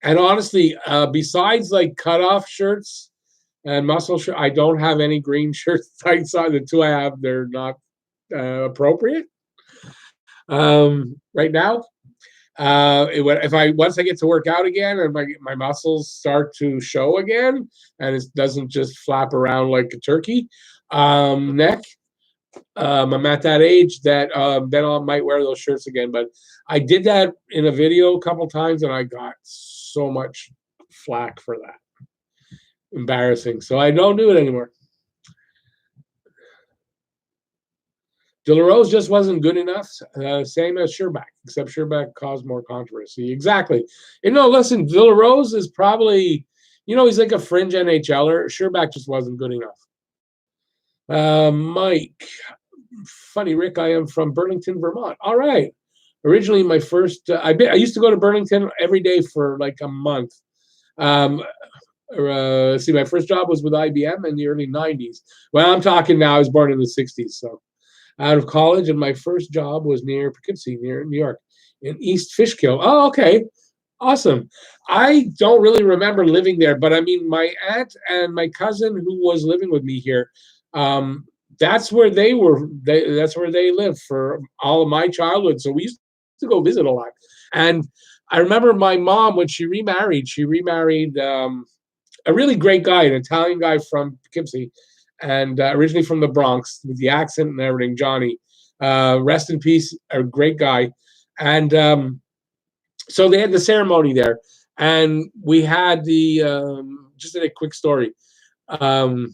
And honestly, besides like cutoff shirts and muscle shirt, I don't have any green shirts, tights on. The two I have, they're not appropriate right now. If I once I get to work out again and my muscles start to show again, and it doesn't just flap around like a turkey neck, I'm at that age that then I might wear those shirts again. But I did that in a video a couple times, and I got so much flack for that. Embarrassing. So I don't do it anymore. De La Rose just wasn't good enough. Same as Sherbak, except Sherbak caused more controversy. Exactly. Listen, De La Rose is probably, he's like a fringe NHLer. Sherbak just wasn't good enough. Mike, funny Rick, I am from Burlington, Vermont. All right. Originally, my first, I used to go to Burlington every day for like a month. See, my first job was with IBM in the early 90s. Well, I'm talking now, I was born in the 60s, so out of college, and my first job was near Poughkeepsie, near New York, in East Fishkill. Oh, okay. Awesome. I don't really remember living there, but I mean, my aunt and my cousin who was living with me here, that's where they were. That's where they lived for all of my childhood. So we used to go visit a lot. And I remember my mom, when she remarried a really great guy, an Italian guy from Poughkeepsie, and originally from the Bronx with the accent and everything, Johnny. Rest in peace, a great guy. And so they had the ceremony there, and we had just a quick story, the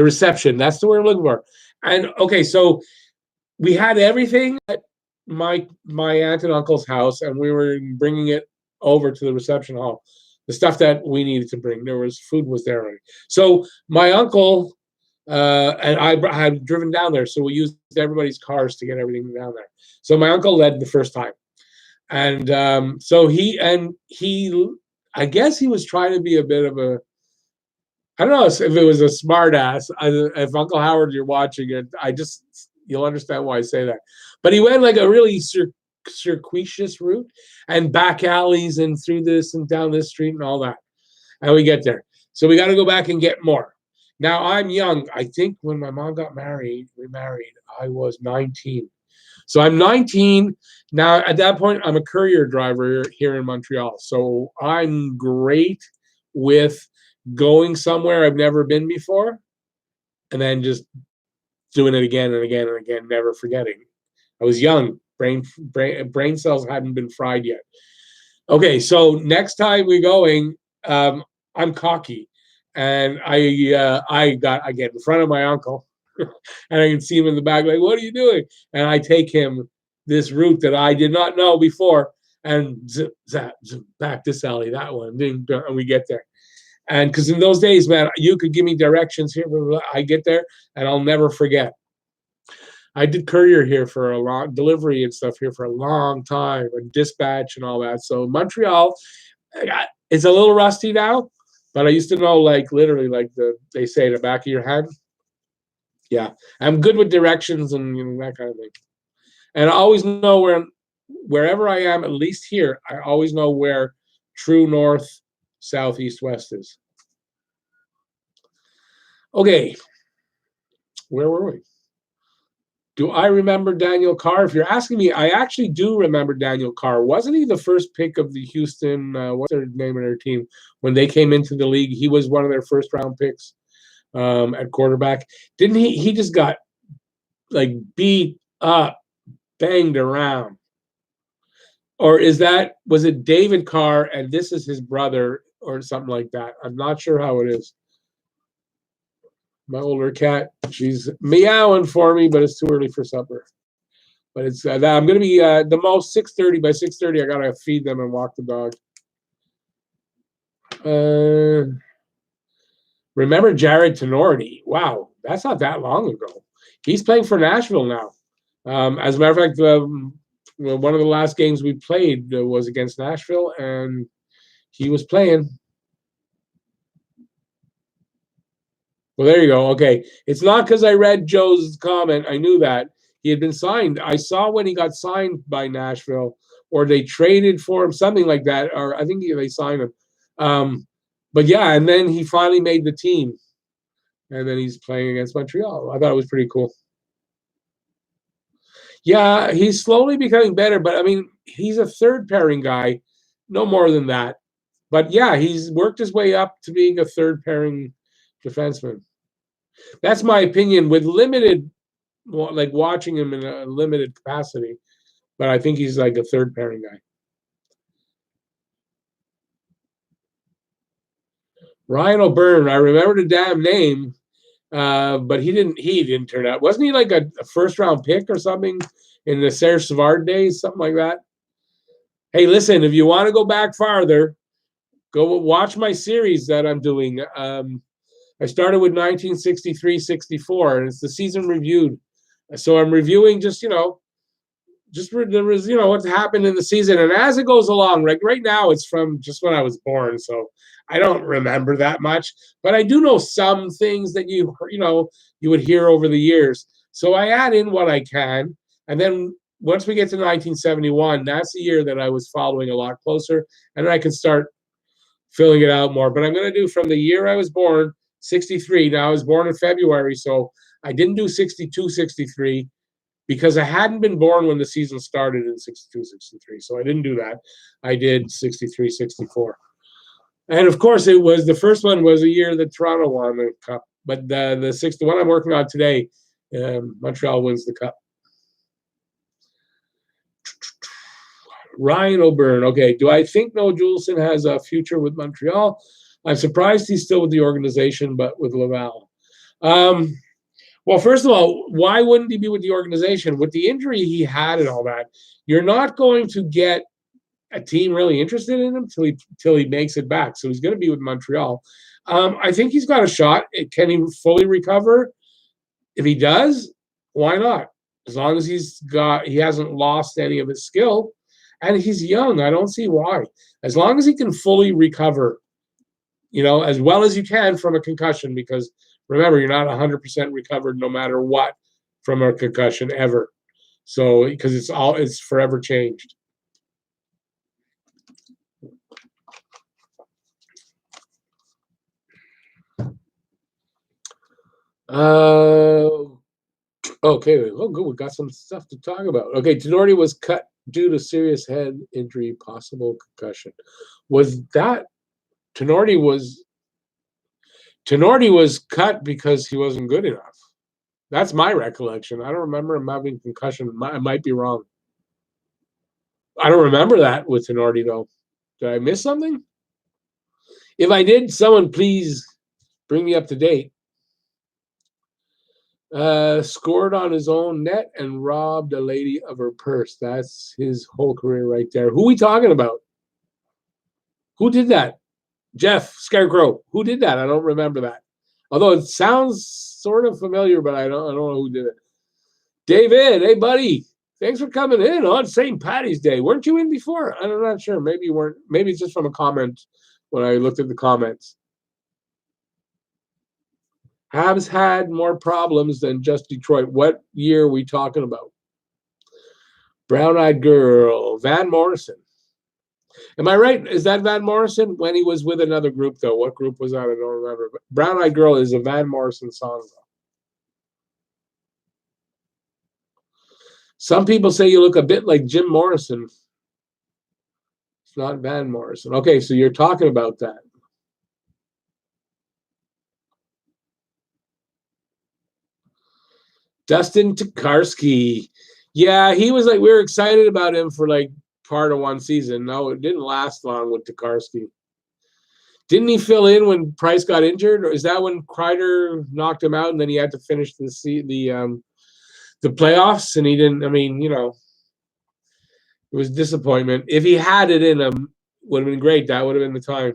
reception. That's the word I'm looking for. And okay, so we had everything at my aunt and uncle's house, and we were bringing it over to the reception hall. The stuff that we needed to bring, food was there already. So my uncle and I had driven down there, so we used everybody's cars to get everything down there. So my uncle led the first time, and so he, I guess he was trying to be a bit of a, I don't know if it was a smart ass. If Uncle Howard, you're watching it, you'll understand why I say that. But he went like a really circuitous route and back alleys and through this and down this street and all that. And we get there. So we got to go back and get more. Now I'm young. I think when my mom got married, I was 19. So I'm 19. Now at that point, I'm a courier driver here in Montreal. So I'm great with going somewhere I've never been before and then just doing it again and again and again, never forgetting. I was young. Brain cells hadn't been fried yet. Okay, so next time we're going, I'm cocky, and I get in front of my uncle, and I can see him in the back, like, "What are you doing?" And I take him this route that I did not know before, and zip, zap, zip, back this alley, that one, and we get there. And because in those days, man, you could give me directions here, I get there, and I'll never forget. I did courier here for a long delivery and stuff here for a long time, and dispatch and all that. So Montreal, it's a little rusty now, but I used to know like literally like they say the back of your head. Yeah, I'm good with directions and that kind of thing, and I always know wherever I am, at least here, I always know where true north, south, east, west is. Okay, where were we? Do I remember Daniel Carr? If you're asking me, I actually do remember Daniel Carr. Wasn't he the first pick of the Houston, what's their name of their team, when they came into the league? He was one of their first round picks at quarterback. Didn't he? He just got like beat up, banged around. Or was it David Carr and this is his brother or something like that? I'm not sure how it is. My older cat, she's meowing for me, but it's too early for supper. But it's I'm going to be the most 6:30. By 6:30, I got to feed them and walk the dog. Remember Jared Tenorti? Wow, that's not that long ago. He's playing for Nashville now. As a matter of fact, one of the last games we played was against Nashville, and he was playing. Well, there you go. Okay. It's not because I read Joe's comment. I knew that. He had been signed. I saw when he got signed by Nashville, or they traded for him, something like that, or I think they signed him. But yeah, and then he finally made the team, and then he's playing against Montreal. I thought it was pretty cool. Yeah, he's slowly becoming better, but I mean, he's a third pairing guy, no more than that. But yeah, he's worked his way up to being a third pairing defenseman. That's my opinion with limited, like watching him in a limited capacity. But I think he's like a third pairing guy. Ryan O'Byrne, I remember the damn name, but he didn't turn out. Wasn't he like a first round pick or something in the Serge Savard days, something like that? Hey, listen, if you want to go back farther, go watch my series that I'm doing. I started with 1963-64, and it's the season reviewed. So I'm reviewing just what's happened in the season, and as it goes along. Like right now, it's from just when I was born, so I don't remember that much, but I do know some things that you would hear over the years. So I add in what I can, and then once we get to 1971, that's the year that I was following a lot closer, and then I can start filling it out more. But I'm going to do from the year I was born, 63. Now I was born in February, so I didn't do 62, 63 because I hadn't been born when the season started in 62, 63. So I didn't do that. I did 63, 64. And of course, the first one was a year that Toronto won the cup. But the one I'm working on today, Montreal wins the cup. Ryan O'Byrne. Okay, do I think Noah Juleson has a future with Montreal? I'm surprised he's still with the organization, but with Laval. Well, first of all, why wouldn't he be with the organization? With the injury he had and all that, you're not going to get a team really interested in him till he makes it back. So he's going to be with Montreal. I think he's got a shot. Can he fully recover? If he does, why not? As long as he hasn't lost any of his skill, and he's young, I don't see why. As long as he can fully recover, as well as you can from a concussion, because remember, you're not 100% recovered no matter what from a concussion ever. So because it's forever changed. Okay. Oh, good. We got some stuff to talk about. Okay, Tenorti was cut due to serious head injury, possible concussion. Was that Tenorti was cut because he wasn't good enough? That's my recollection. I don't remember him having concussion. I might be wrong. I don't remember that with Tenorti though. Did I miss something? If I did, someone please bring me up to date. Scored on his own net and robbed a lady of her purse. That's his whole career right there. Who are we talking about? Who did that? Jeff Scarecrow. Who did that? I don't remember that. Although it sounds sort of familiar, but I don't know who did it. David, hey buddy. Thanks for coming in on St. Patty's Day. Weren't you in before? I'm not sure. Maybe you weren't. Maybe it's just from a comment when I looked at the comments. Habs had more problems than just Detroit. What year are we talking about? Brown-eyed girl, Van Morrison. Am I right? Is that Van Morrison? When he was with another group, though. What group was that? I don't remember. But Brown-eyed girl is a Van Morrison song, though. Some people say you look a bit like Jim Morrison. It's not Van Morrison. Okay, so you're talking about that. Dustin Tokarski. Yeah, he was like, we were excited about him for like part of one season. No, it didn't last long with Tokarski. Didn't he fill in when Price got injured? Or is that when Kreider knocked him out and then he had to finish the the playoffs, and he didn't. I mean, you know, it was disappointment. If he had it in him, would have been great. That would have been the time.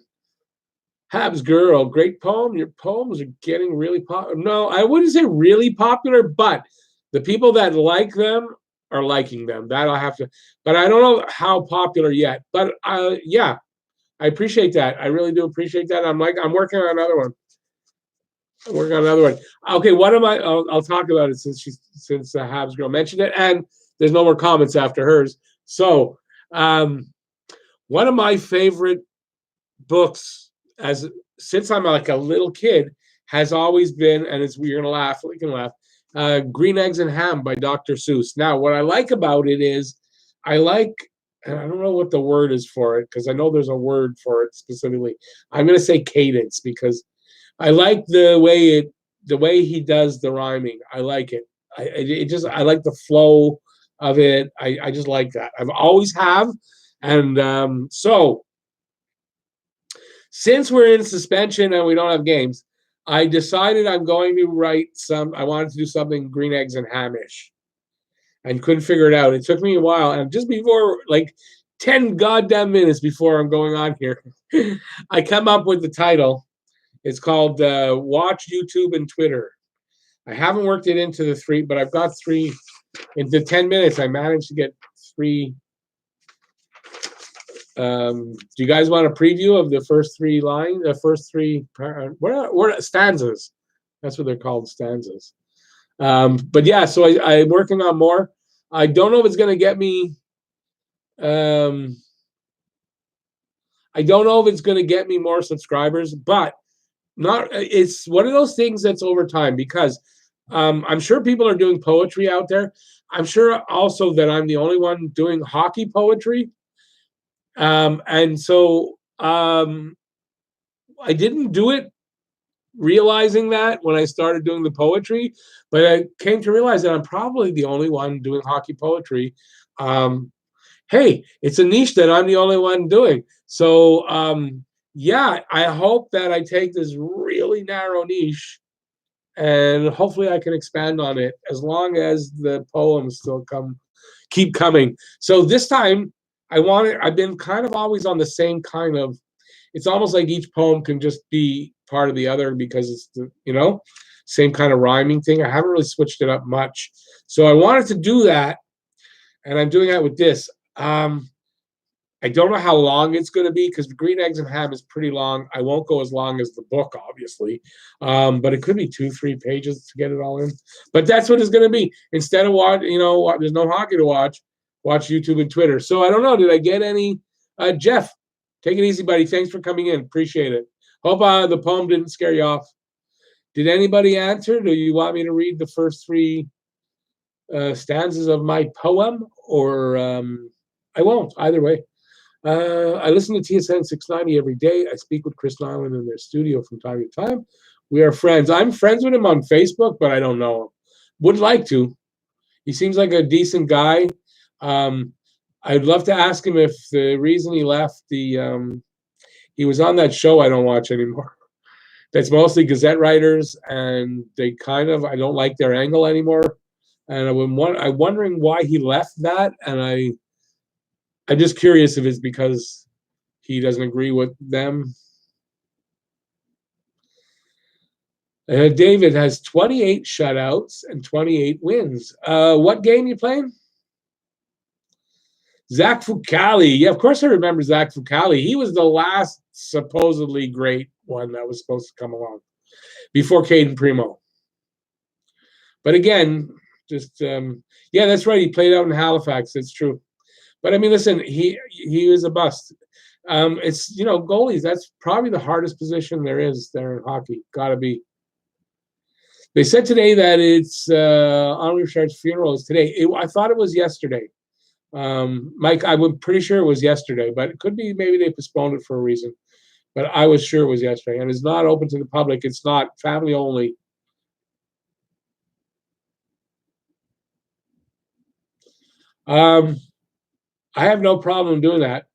Habs girl, great poem. Your poems are getting really popular. No, I wouldn't say really popular, but the people that like them are liking them. That I'll have to, but I don't know how popular yet. But yeah, I appreciate that. I really do appreciate that. I'm working on another one. I'm working on another one. Okay, what am I? I'll talk about it since the Habs girl mentioned it, and there's no more comments after hers. So, one of my favorite books since I'm like a little kid has always been, and you're gonna laugh, we can laugh. Green Eggs and Ham by Dr. Seuss. Now, what I like about it is I like, and I don't know what the word is for it because I know there's a word for it specifically. I'm gonna say cadence because I like the way he does the rhyming. I like it. I like the flow of it. I just like that. I've always have, and so since we're in suspension and we don't have games, I decided I'm going to write I wanted to do something Green Eggs and Hamish and couldn't figure it out. It took me a while. And just before, like 10 goddamn minutes before I'm going on here, I come up with the title. It's called Watch YouTube and Twitter. I haven't worked it into the 3, but I've got 3. Into 10 minutes, I managed to get 3. Do you guys want a preview of the first 3 lines? The first 3 what stanzas? That's what they're called, stanzas. But yeah, so I'm working on more. I don't know if it's going to get me. I don't know if it's going to get me more subscribers, but it's one of those things that's over time because I'm sure people are doing poetry out there. I'm sure also that I'm the only one doing hockey poetry. And so I didn't do it realizing that when I started doing the poetry, but I came to realize that I'm probably the only one doing hockey poetry. Hey, it's a niche that I'm the only one doing. So yeah, I hope that I take this really narrow niche and hopefully I can expand on it as long as the poems still keep coming. So this time I've been kind of always on the same kind of, it's almost like each poem can just be part of the other because it's the, same kind of rhyming thing. I haven't really switched it up much. So I wanted to do that, and I'm doing that with this. I don't know how long it's going to be because Green Eggs and Ham is pretty long. I won't go as long as the book, obviously, but it could be 2-3 pages to get it all in. But that's what it's going to be. Instead of there's no hockey to watch YouTube and Twitter. So I don't know. Did I get any? Jeff, take it easy, buddy. Thanks for coming in. Appreciate it. Hope the poem didn't scare you off. Did anybody answer? Do you want me to read the first 3 stanzas of my poem, or I won't? Either way. I listen to TSN 690 every day. I speak with Chris Nyland in their studio from time to time. We are friends. I'm friends with him on Facebook, but I don't know him. Would like to. He seems like a decent guy. I'd love to ask him if the reason he left he was on that show I don't watch anymore. That's mostly Gazette writers, and I don't like their angle anymore. And I'm wondering why he left that, and I'm just curious if it's because he doesn't agree with them. David has 28 shutouts and 28 wins. What game you playing? Zach Fucali. Yeah, of course I remember Zach Fucali. He was the last supposedly great one that was supposed to come along before Caden Primo. But again, just yeah, that's right. He played out in Halifax. It's true. But I mean, listen, he was a bust. It's goalies. That's probably the hardest position there is there in hockey. Gotta be. They said today that it's Henri Richard's funeral is today. I thought it was yesterday. Mike, I'm pretty sure it was yesterday, but it could be maybe they postponed it for a reason. But I was sure it was yesterday, and it's not open to the public. It's not family only. I have no problem doing that.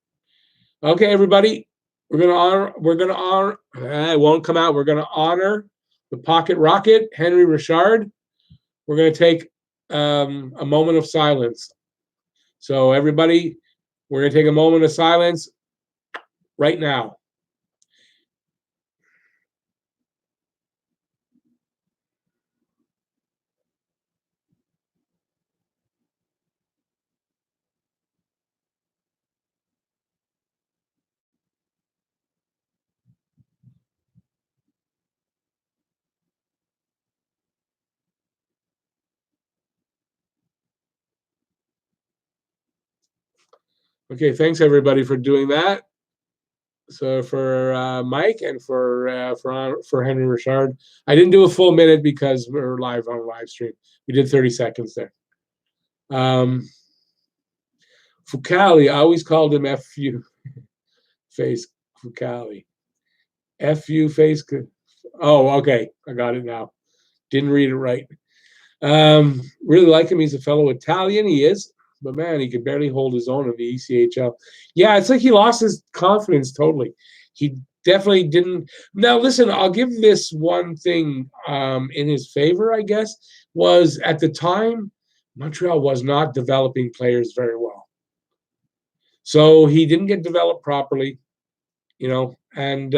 Okay, everybody, we're gonna honor. It won't come out. We're gonna honor the pocket rocket, Henry Richard. We're gonna take a moment of silence. So everybody, we're going to take a moment of silence right now. Okay, thanks everybody for doing that. So for Mike and for Henry Richard, I didn't do a full minute because we're live on live stream. We did 30 seconds there. Foucali, I always called him FU face Foucali. FU face. Oh, okay, I got it now. Didn't read it right. Really like him. He's a fellow Italian. He is, but man, he could barely hold his own in the ECHL. Yeah, it's like he lost his confidence totally. He definitely didn't. Now, listen, I'll give this one thing in his favor, I guess, was at the time, Montreal was not developing players very well. So he didn't get developed properly, and,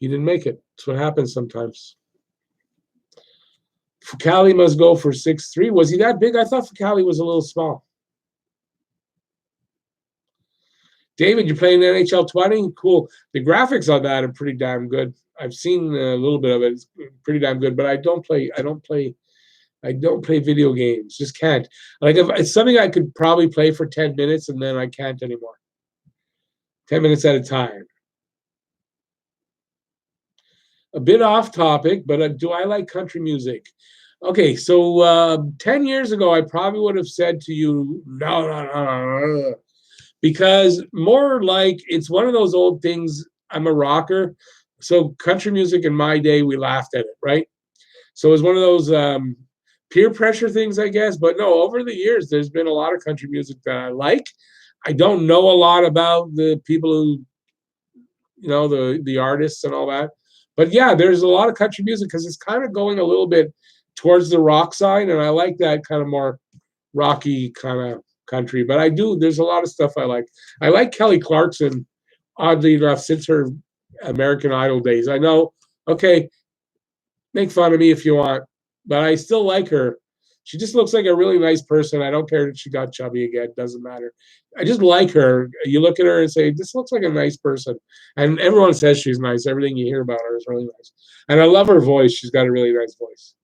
he didn't make it. That's what happens sometimes. Foucali must go for 6'3". Was he that big? I thought Foucali was a little small. David, you're playing NHL 20? Cool. The graphics on that are pretty damn good. I've seen a little bit of it. It's pretty damn good, but I don't play video games. Just can't. Like if it's something I could probably play for 10 minutes and then I can't anymore. 10 minutes at a time. A bit off topic, but do I like country music? Okay, so 10 years ago, I probably would have said to you, no, because more like it's one of those old things. I'm a rocker. So country music in my day, we laughed at it, right? So it was one of those peer pressure things, I guess. But no, over the years, there's been a lot of country music that I like. I don't know a lot about the people who, the artists and all that. But yeah, there's a lot of country music because it's kind of going a little bit towards the rock side, and I like that kind of more rocky kind of country. But there's a lot of stuff I like. I like Kelly Clarkson, oddly enough, since her American Idol days. I know, okay, make fun of me if you want, but I still like her. She just looks like a really nice person. I don't care that she got chubby again. Doesn't matter. I just like her. You look at her and say, this looks like a nice person. And everyone says she's nice. Everything you hear about her is really nice. And I love her voice. She's got a really nice voice.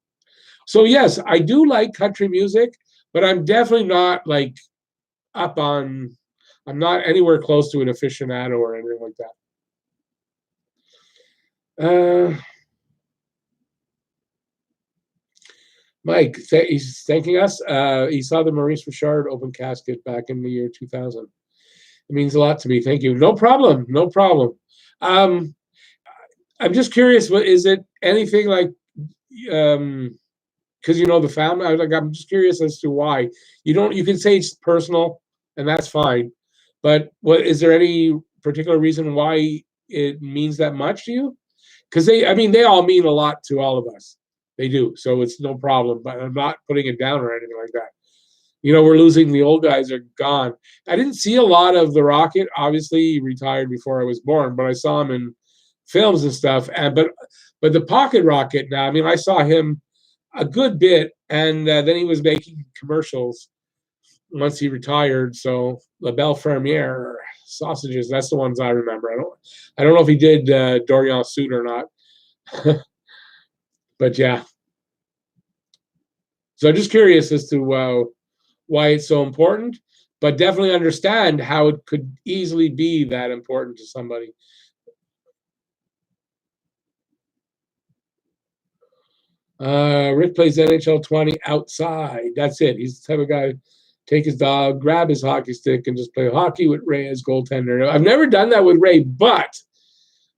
So yes, I do like country music, but I'm definitely not like I'm not anywhere close to an aficionado or anything like that. Mike, he's thanking us. He saw the Maurice Richard open casket back in the year 2000. It means a lot to me. Thank you. No problem. No problem. I'm just curious. What is it? Anything like? Because the family. I'm just curious as to why you don't. You can say it's personal, and that's fine. But what is there any particular reason why it means that much to you? Because they all mean a lot to all of us. They do. So it's no problem. But I'm not putting it down or anything like that. We're losing. The old guys are gone. I didn't see a lot of the Rocket. Obviously, he retired before I was born, but I saw him in films and stuff. But the Pocket Rocket now. I saw him a good bit, and then he was making commercials once he retired. So La Belle Fermière sausages. That's the ones I remember. I don't know if he did Dorian Suit or not. But yeah. So I'm just curious as to why it's so important, but definitely understand how it could easily be that important to somebody. Rick plays NHL 20 outside. That's it. He's the type of guy take his dog, grab his hockey stick, and just play hockey with Ray as goaltender. I've never done that with Ray, but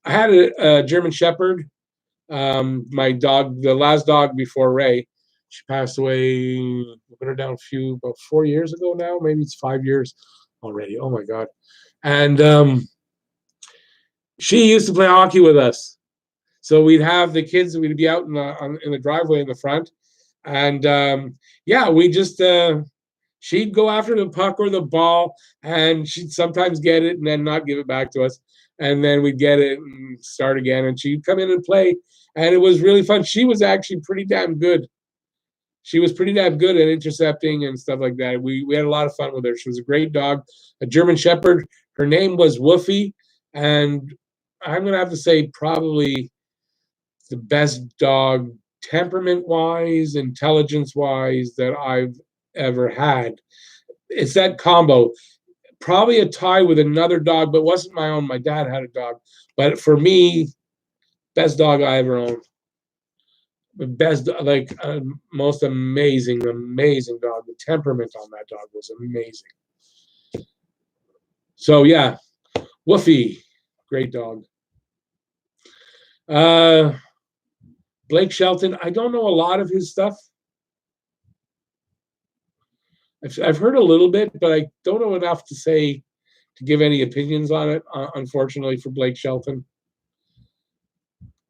I had a German Shepherd. My dog, the last dog before Ray, she passed away. Put her down about 4 years ago now. Maybe it's 5 years already. Oh my God! And she used to play hockey with us. So we'd have the kids. We'd be out in the driveway in the front, And yeah, we just she'd go after the puck or the ball, and she'd sometimes get it and then not give it back to us. And then we'd get it and start again, and she'd come in and play. And it was really fun. She was actually pretty damn good. She was pretty damn good at intercepting and stuff like that. We had a lot of fun with her. She was a great dog, a German Shepherd. Her name was Woofy, and I'm gonna have to say probably the best dog temperament-wise, intelligence-wise that I've ever had. It's that combo. Probably a tie with another dog, but wasn't my own. My dad had a dog, but for me, best dog I ever owned. The best, like most amazing, amazing dog. The temperament on that dog was amazing. So yeah, Woofy, great dog. Blake Shelton, I don't know a lot of his stuff. I've heard a little bit, but I don't know enough to say to give any opinions on it. Unfortunately for Blake Shelton.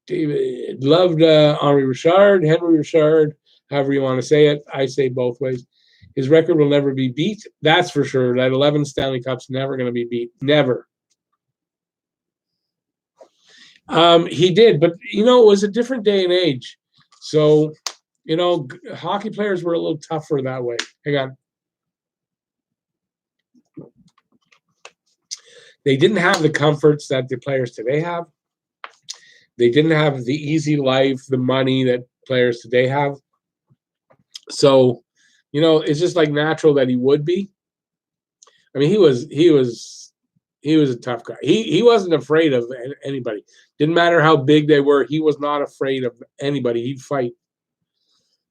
David loved Henri Richard, however you want to say it. I say both ways. His record will never be beat. That's for sure. That 11 Stanley Cup's never going to be beat. Never. He did, but you know, it was a different day and age. So, you know, hockey players were a little tougher that way. Hang on. They didn't have the comforts that the players today have. They didn't have the easy life, the money that players today have. So, you know, it's just like natural that he would be. I mean, he was a tough guy. He wasn't afraid of anybody. Didn't matter how big they were. He was not afraid of anybody. He'd fight.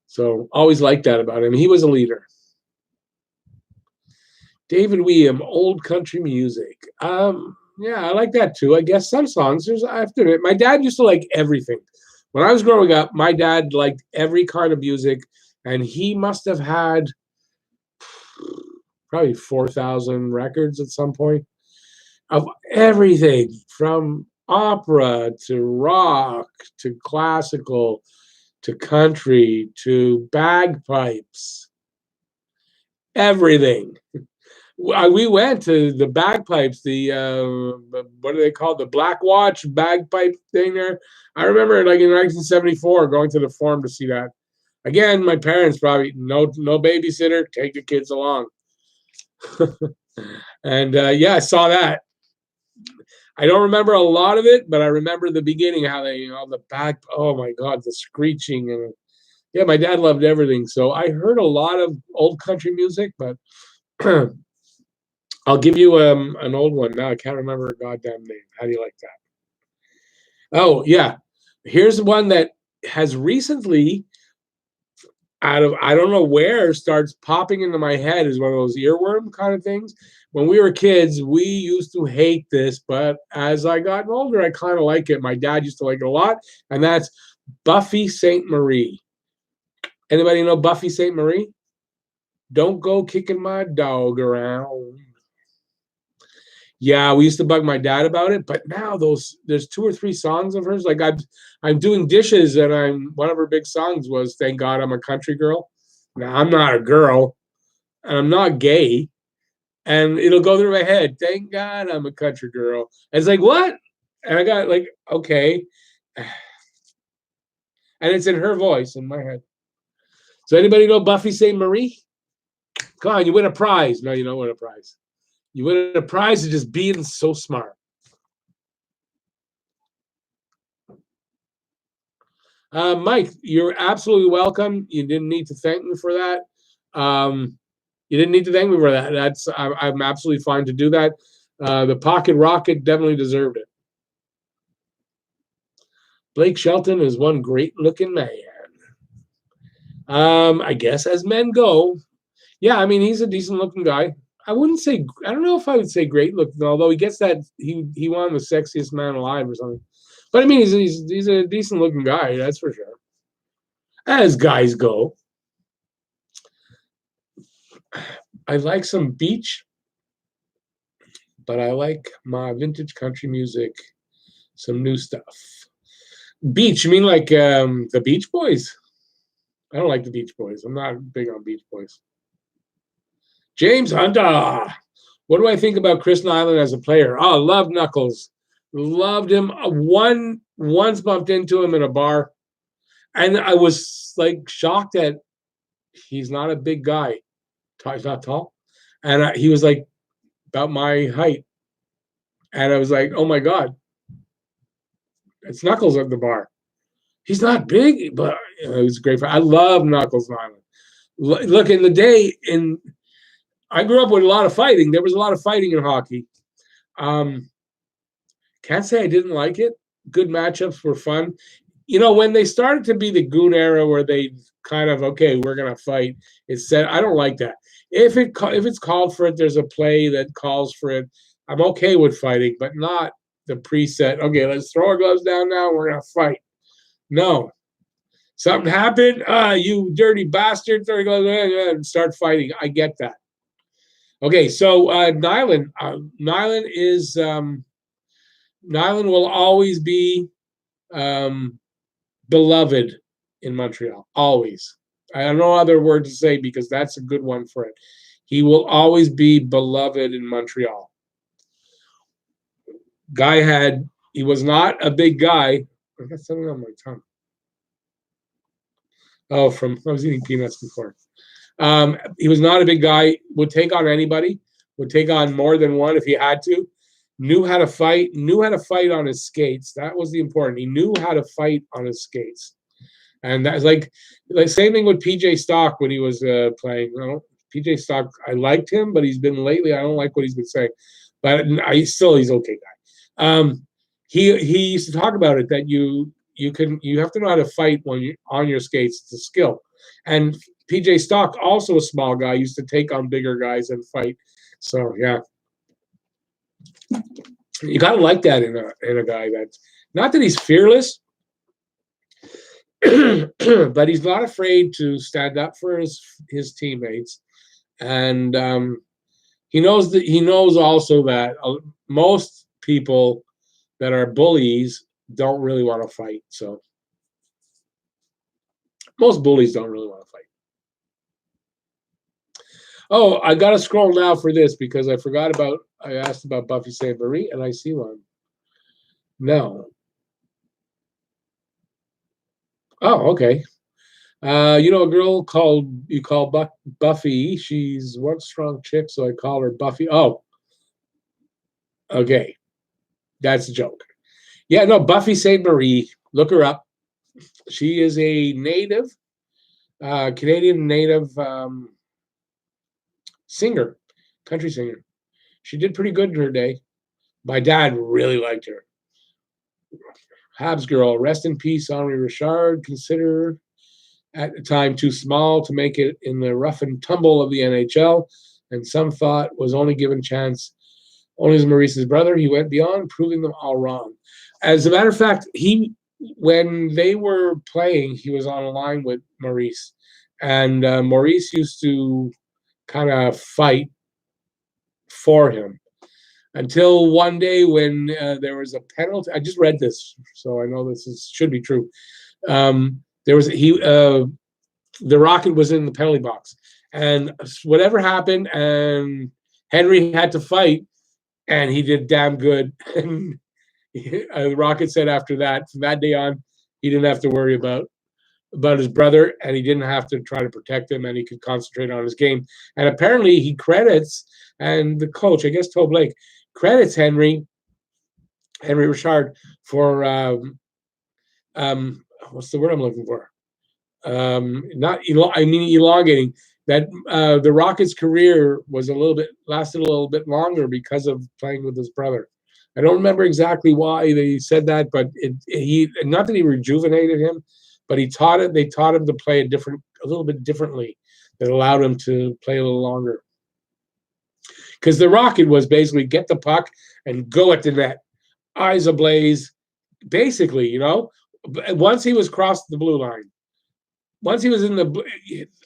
So always liked that about him. He was a leader. David William, old country music. Yeah, I like that too. I guess some songs. I have to admit, my dad used to like everything. When I was growing up, my dad liked every kind of music, and he must have had probably 4,000 records at some point of everything from opera to rock to classical to country to bagpipes. Everything. We went to the bagpipes, the what do they call it? The Black Watch bagpipe thing there. I remember like in 1974 going to the Forum to see that. Again, my parents probably no babysitter, take the kids along. And yeah, I saw that. I don't remember a lot of it, but I remember the beginning, how they, you know, the back, oh my God, the screeching. And yeah, my dad loved everything. So I heard a lot of old country music, but I'll give you an old one now. I can't remember a goddamn name. How do you like that? Oh yeah, here's one that has recently, out of I don't know where, starts popping into my head. Is one of those earworm kind of things. When we were kids, we used to hate this, but as I got older, I kind of like it. My dad used to like it a lot, and that's Buffy St. Marie. Anybody know Buffy St. Marie? Don't go kicking my dog around. Yeah, we used to bug my dad about it, but now there's 2 or 3 songs of hers. Like I'm doing dishes, and one of her big songs was "Thank God I'm a Country Girl." Now I'm not a girl, and I'm not gay, and it'll go through my head. Thank God I'm a country girl. And it's like, what? And I got like, okay, and it's in her voice in my head. So anybody know Buffy St. Marie? Come on, you win a prize. No, you don't win a prize. You win a prize for just being so smart. Mike, you're absolutely welcome. You didn't need to thank me for that. You didn't need to thank me for that. I'm absolutely fine to do that. The Pocket Rocket definitely deserved it. Blake Shelton is one great-looking man. I guess as men go. Yeah, I mean, he's a decent-looking guy. I wouldn't say, I don't know if I would say great-looking, although he gets that, he won the sexiest man alive or something. But I mean, he's a decent-looking guy, that's for sure. As guys go. I like some beach, but I like my vintage country music, some new stuff. Beach, you mean like the Beach Boys? I don't like the Beach Boys. I'm not big on Beach Boys. James Hunter. What do I think about Chris Nyland as a player? Oh, love Knuckles. Loved him. Once bumped into him in a bar, and I was like shocked that he's not a big guy. He's not tall, and he was like about my height, and I was like, oh my god, it's Knuckles at the bar. He's not big, but it was great. I love Knuckles Nyland. Look, in the day, I grew up with a lot of fighting. There was a lot of fighting in hockey. Can't say I didn't like it. Good matchups were fun. You know, when they started to be the goon era where they kind of, okay, we're going to fight, it said, I don't like that. If it's called for it, there's a play that calls for it. I'm okay with fighting, but not the preset, okay, let's throw our gloves down now, we're going to fight. No. Something happened, you dirty bastard, throw your gloves down and start fighting. I get that. Okay, so Nyland is Nyland will always be beloved in Montreal. Always. I have no other word to say because that's a good one for it. He will always be beloved in Montreal. He was not a big guy. I got something on my tongue. Oh, I was eating peanuts before. He was not a big guy, would take on anybody, would take on more than one if he had to. Knew how to fight on his skates. That was the important. He knew how to fight on his skates. And that's like same thing with PJ Stock when he was playing. You know, PJ Stock, I liked him, but he's been lately, I don't like what he's been saying. But he's okay guy. He used to talk about it that you have to know how to fight when you're on your skates. It's a skill. And PJ Stock, also a small guy, used to take on bigger guys and fight. So yeah. You gotta like that in a guy that's not that he's fearless, but he's not afraid to stand up for his teammates, and he knows also that most people that are bullies don't really want to fight. So most bullies don't really want to fight. Oh, I gotta scroll now for this because I asked about Buffy St.Patrick and I see one. No. Oh, okay. You know a girl you call Buffy. She's one strong chick, so I call her Buffy. Oh, okay. That's a joke. Yeah, no, Buffy St.Patrick. Look her up. She is a native, Canadian native singer, country singer. She did pretty good in her day. My dad really liked her. Habs girl, rest in peace, Henri Richard. Consider at the time too small to make it in the rough and tumble of the NHL, and some thought was only given chance only as Maurice's brother. He went beyond, proving them all wrong. As a matter of fact, when they were playing, he was on a line with Maurice, and Maurice used to kind of fight for him until one day when there was a penalty. I just read this, so I know should be true. There was the Rocket was in the penalty box, and whatever happened, and Henry had to fight, and he did damn good. And the Rocket said after that, from that day on, he didn't have to worry about his brother, and he didn't have to try to protect him, and he could concentrate on his game. And apparently, he credits, and the coach, I guess, Toe Blake, credits Henry Richard for what's the word I'm looking for? Elongating that. The Rockets' career lasted a little bit longer because of playing with his brother. I don't remember exactly why they said that, but not that he rejuvenated him, but they taught him to play a little bit differently that allowed him to play a little longer. Because the Rocket was basically get the puck and go at the net, eyes ablaze, basically, you know. Once he was crossed the blue line, once he was in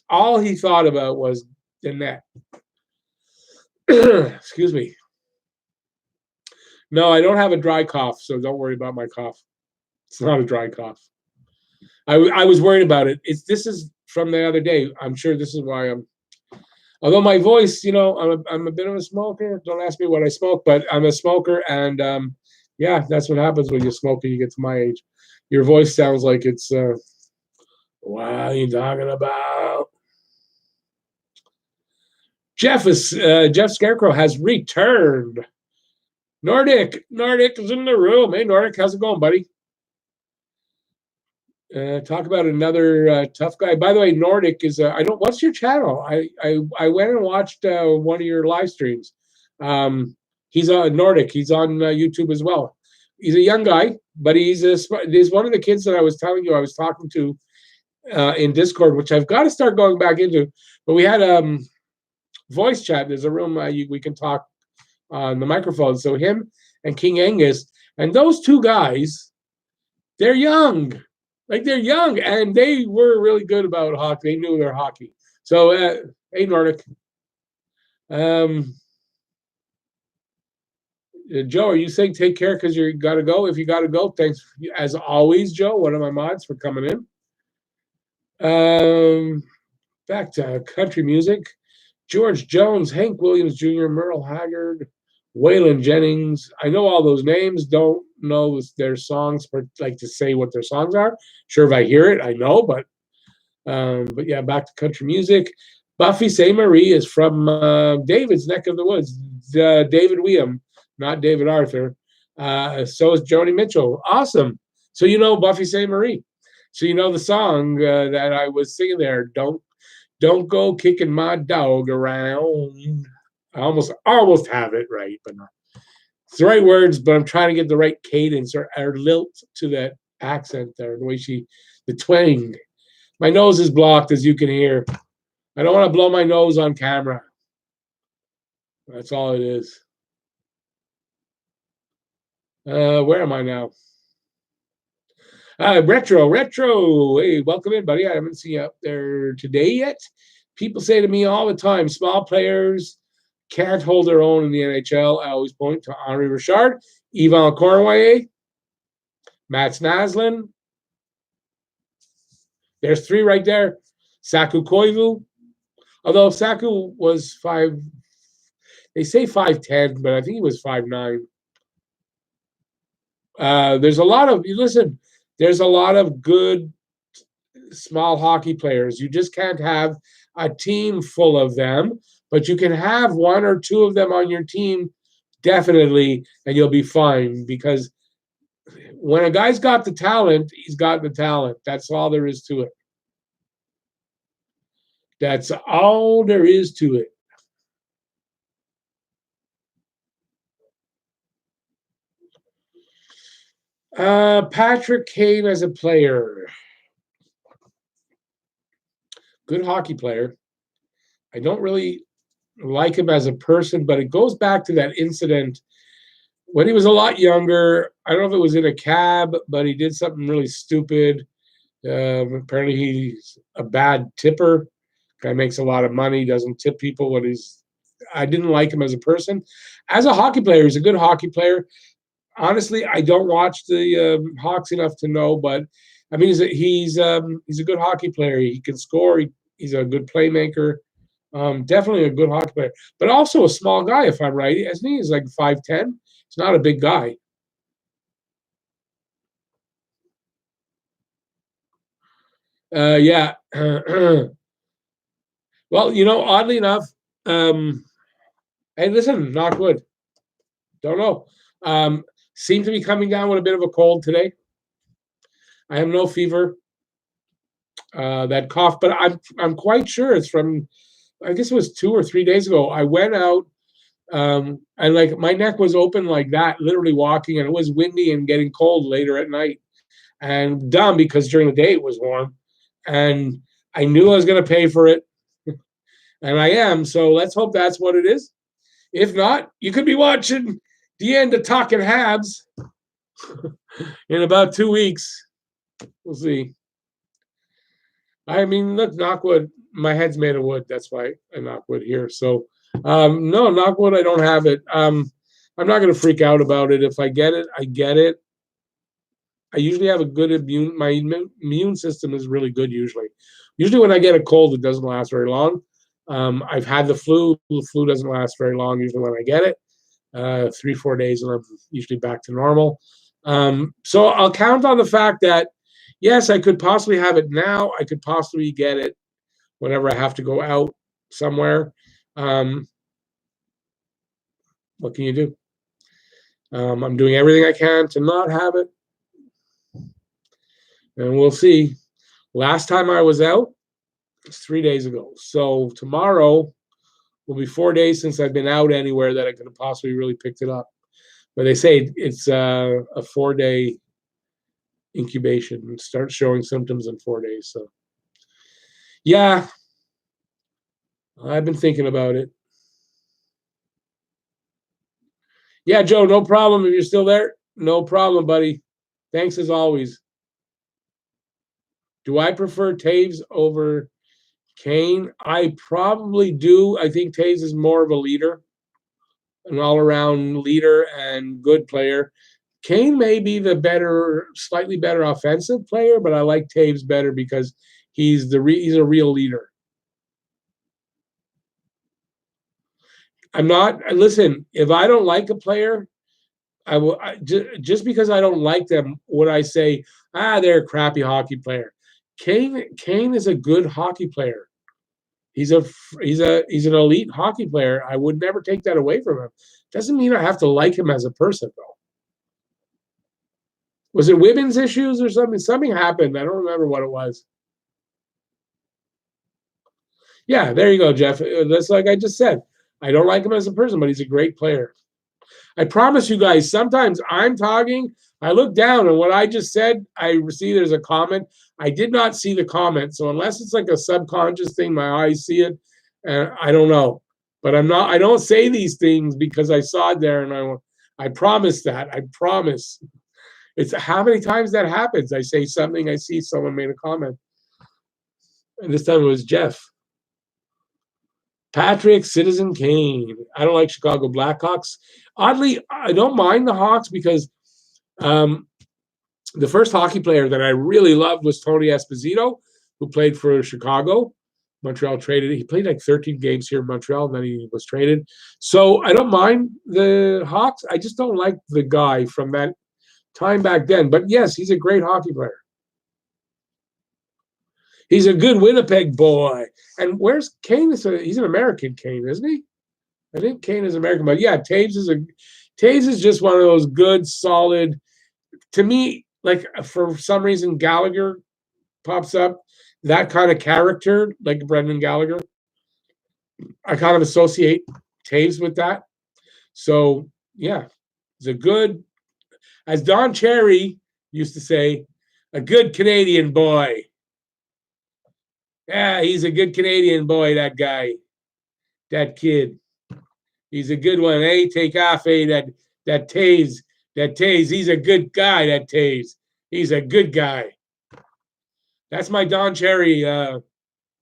all he thought about was the net. Excuse me. No, I don't have a dry cough, so don't worry about my cough. It's not a dry cough. I was worried about it. This is from the other day. I'm sure this is why I'm. Although my voice, I'm a bit of a smoker. Don't ask me what I smoke, but I'm a smoker, and yeah, that's what happens when you smoke and you get to my age. Your voice sounds like it's. What are you talking about? Jeff Scarecrow has returned. Nordic is in the room. Hey, Nordic, how's it going, buddy? Talk about another tough guy. By the way, Nordic is. I don't. What's your channel? I went and watched one of your live streams. He's on Nordic. He's on YouTube as well. He's a young guy, but he's one of the kids that I was telling you I was talking to in Discord, which I've got to start going back into. But we had voice chat. There's a room we can talk on the microphone. So him and King Angus and those two guys, they're young. Like they're young, and they were really good about hockey. They knew their hockey. So, hey, Nordic. Joe, are you saying take care because you got to go? If you got to go, thanks as always, Joe. One of my mods for coming in. Back to country music. George Jones, Hank Williams Jr., Merle Haggard, Waylon Jennings. I know all those names. Don't know their songs, but like to say what their songs are. Sure, if I hear it, I know. But yeah, back to country music. Buffy St. Marie is from David's neck of the woods. David Weam, not David Arthur. So is Joni Mitchell. Awesome. So you know Buffy St. Marie. So you know the song that I was singing there. Don't go kicking my dog around. I almost have it right, but not. It's the right words, but I'm trying to get the right cadence or lilt to that accent there, the way the twang. My nose is blocked, as you can hear. I don't want to blow my nose on camera. That's all it is. Where am I now? Retro. Hey, welcome in, buddy. I haven't seen you up there today yet. People say to me all the time, small players can't hold their own in the NHL. I always point to Henri Richard, Yvan Cournoyer, Mats Naslund. There's three right there. Saku Koivu. Although Saku was they say 5'10", but I think he was 5'9". There's a lot of good small hockey players. You just can't have a team full of them, but you can have one or two of them on your team, definitely, and you'll be fine. Because when a guy's got the talent, he's got the talent. That's all there is to it. That's all there is to it. Patrick Kane as a player. Good hockey player. I don't really like him as a person, but it goes back to that incident when he was a lot younger. I don't know if it was in a cab, but he did something really stupid. Apparently he's a bad tipper. Guy makes a lot of money, doesn't tip people I didn't like him as a person. As a hockey player, he's a good hockey player. Honestly, I don't watch the Hawks enough to know, but I mean, he's a good hockey player. He can score. He's a good playmaker. Definitely a good hockey player, but also a small guy, if I'm right. Isn't he? He's like 5'10". He's not a big guy. Yeah. Well, oddly enough, hey, listen, knock wood. Don't know. Seem to be coming down with a bit of a cold today. I have no fever. That cough, but I'm quite sure it's from, I guess it was 2 or 3 days ago. I went out, and like my neck was open like that, literally walking, and it was windy and getting cold later at night. And dumb because during the day it was warm, and I knew I was going to pay for it, and I am. So let's hope that's what it is. If not, you could be watching the end of Talking Habs in about 2 weeks. We'll see. I mean, look, knock wood. My head's made of wood. That's why I knock wood here. So, no, knock wood. I don't have it. I'm not going to freak out about it. If I get it, I get it. I usually have a good immune. My immune system is really good usually. Usually when I get a cold, it doesn't last very long. I've had the flu. The flu doesn't last very long usually when I get it. 3-4 days, and I'm usually back to normal. So I'll count on the fact that, yes, I could possibly have it now. I could possibly get it whenever I have to go out somewhere. What can you do? I'm doing everything I can to not have it, and we'll see. Last time I was out was 3 days ago. So tomorrow will be 4 days since I've been out anywhere that I could have possibly really picked it up. But they say it's a 4-day incubation and start showing symptoms in 4 days. So, yeah, I've been thinking about it. Yeah, Joe, no problem. If you're still there, no problem, buddy. Thanks as always. Do I prefer Taves over Kane? I probably do. I think Taves is more of a leader, an all-around leader and good player. Kane may be the better, slightly better offensive player, but I like Taves better because he's a real leader. I'm not. Listen, if I don't like a player, I will just because I don't like them. Would I say, they're a crappy hockey player? Kane is a good hockey player. He's an elite hockey player. I would never take that away from him. Doesn't mean I have to like him as a person, though. Was it women's issues or something? Something happened. I don't remember what it was. Yeah, there you go, Jeff. That's like I just said. I don't like him as a person, but he's a great player. I promise you guys, sometimes I'm talking, I look down, and what I just said, I see there's a comment. I did not see the comment. So unless it's like a subconscious thing, my eyes see it, and I don't know. But I don't say these things because I saw it there, and I promise that. I promise. It's how many times that happens. I say something, I see someone made a comment. And this time it was Jeff. Patrick, Citizen Kane. I don't like Chicago Blackhawks. Oddly, I don't mind the Hawks because the first hockey player that I really loved was Tony Esposito, who played for Chicago. Montreal traded. He played like 13 games here in Montreal, and then he was traded. So I don't mind the Hawks. I just don't like the guy from that time back then. But yes, he's a great hockey player. He's a good Winnipeg boy. And where's Kane? He's an American Kane, isn't he? I think Kane is American, but yeah, Taves is just one of those good, solid. To me, like for some reason, Gallagher pops up. That kind of character, like Brendan Gallagher, I kind of associate Taves with that. So yeah, he's a good, as Don Cherry used to say, a good Canadian boy. Yeah, he's a good Canadian boy, that guy, that kid. He's a good one, eh? Take off, eh? That Taves, he's a good guy, that Taves. He's a good guy. That's my Don Cherry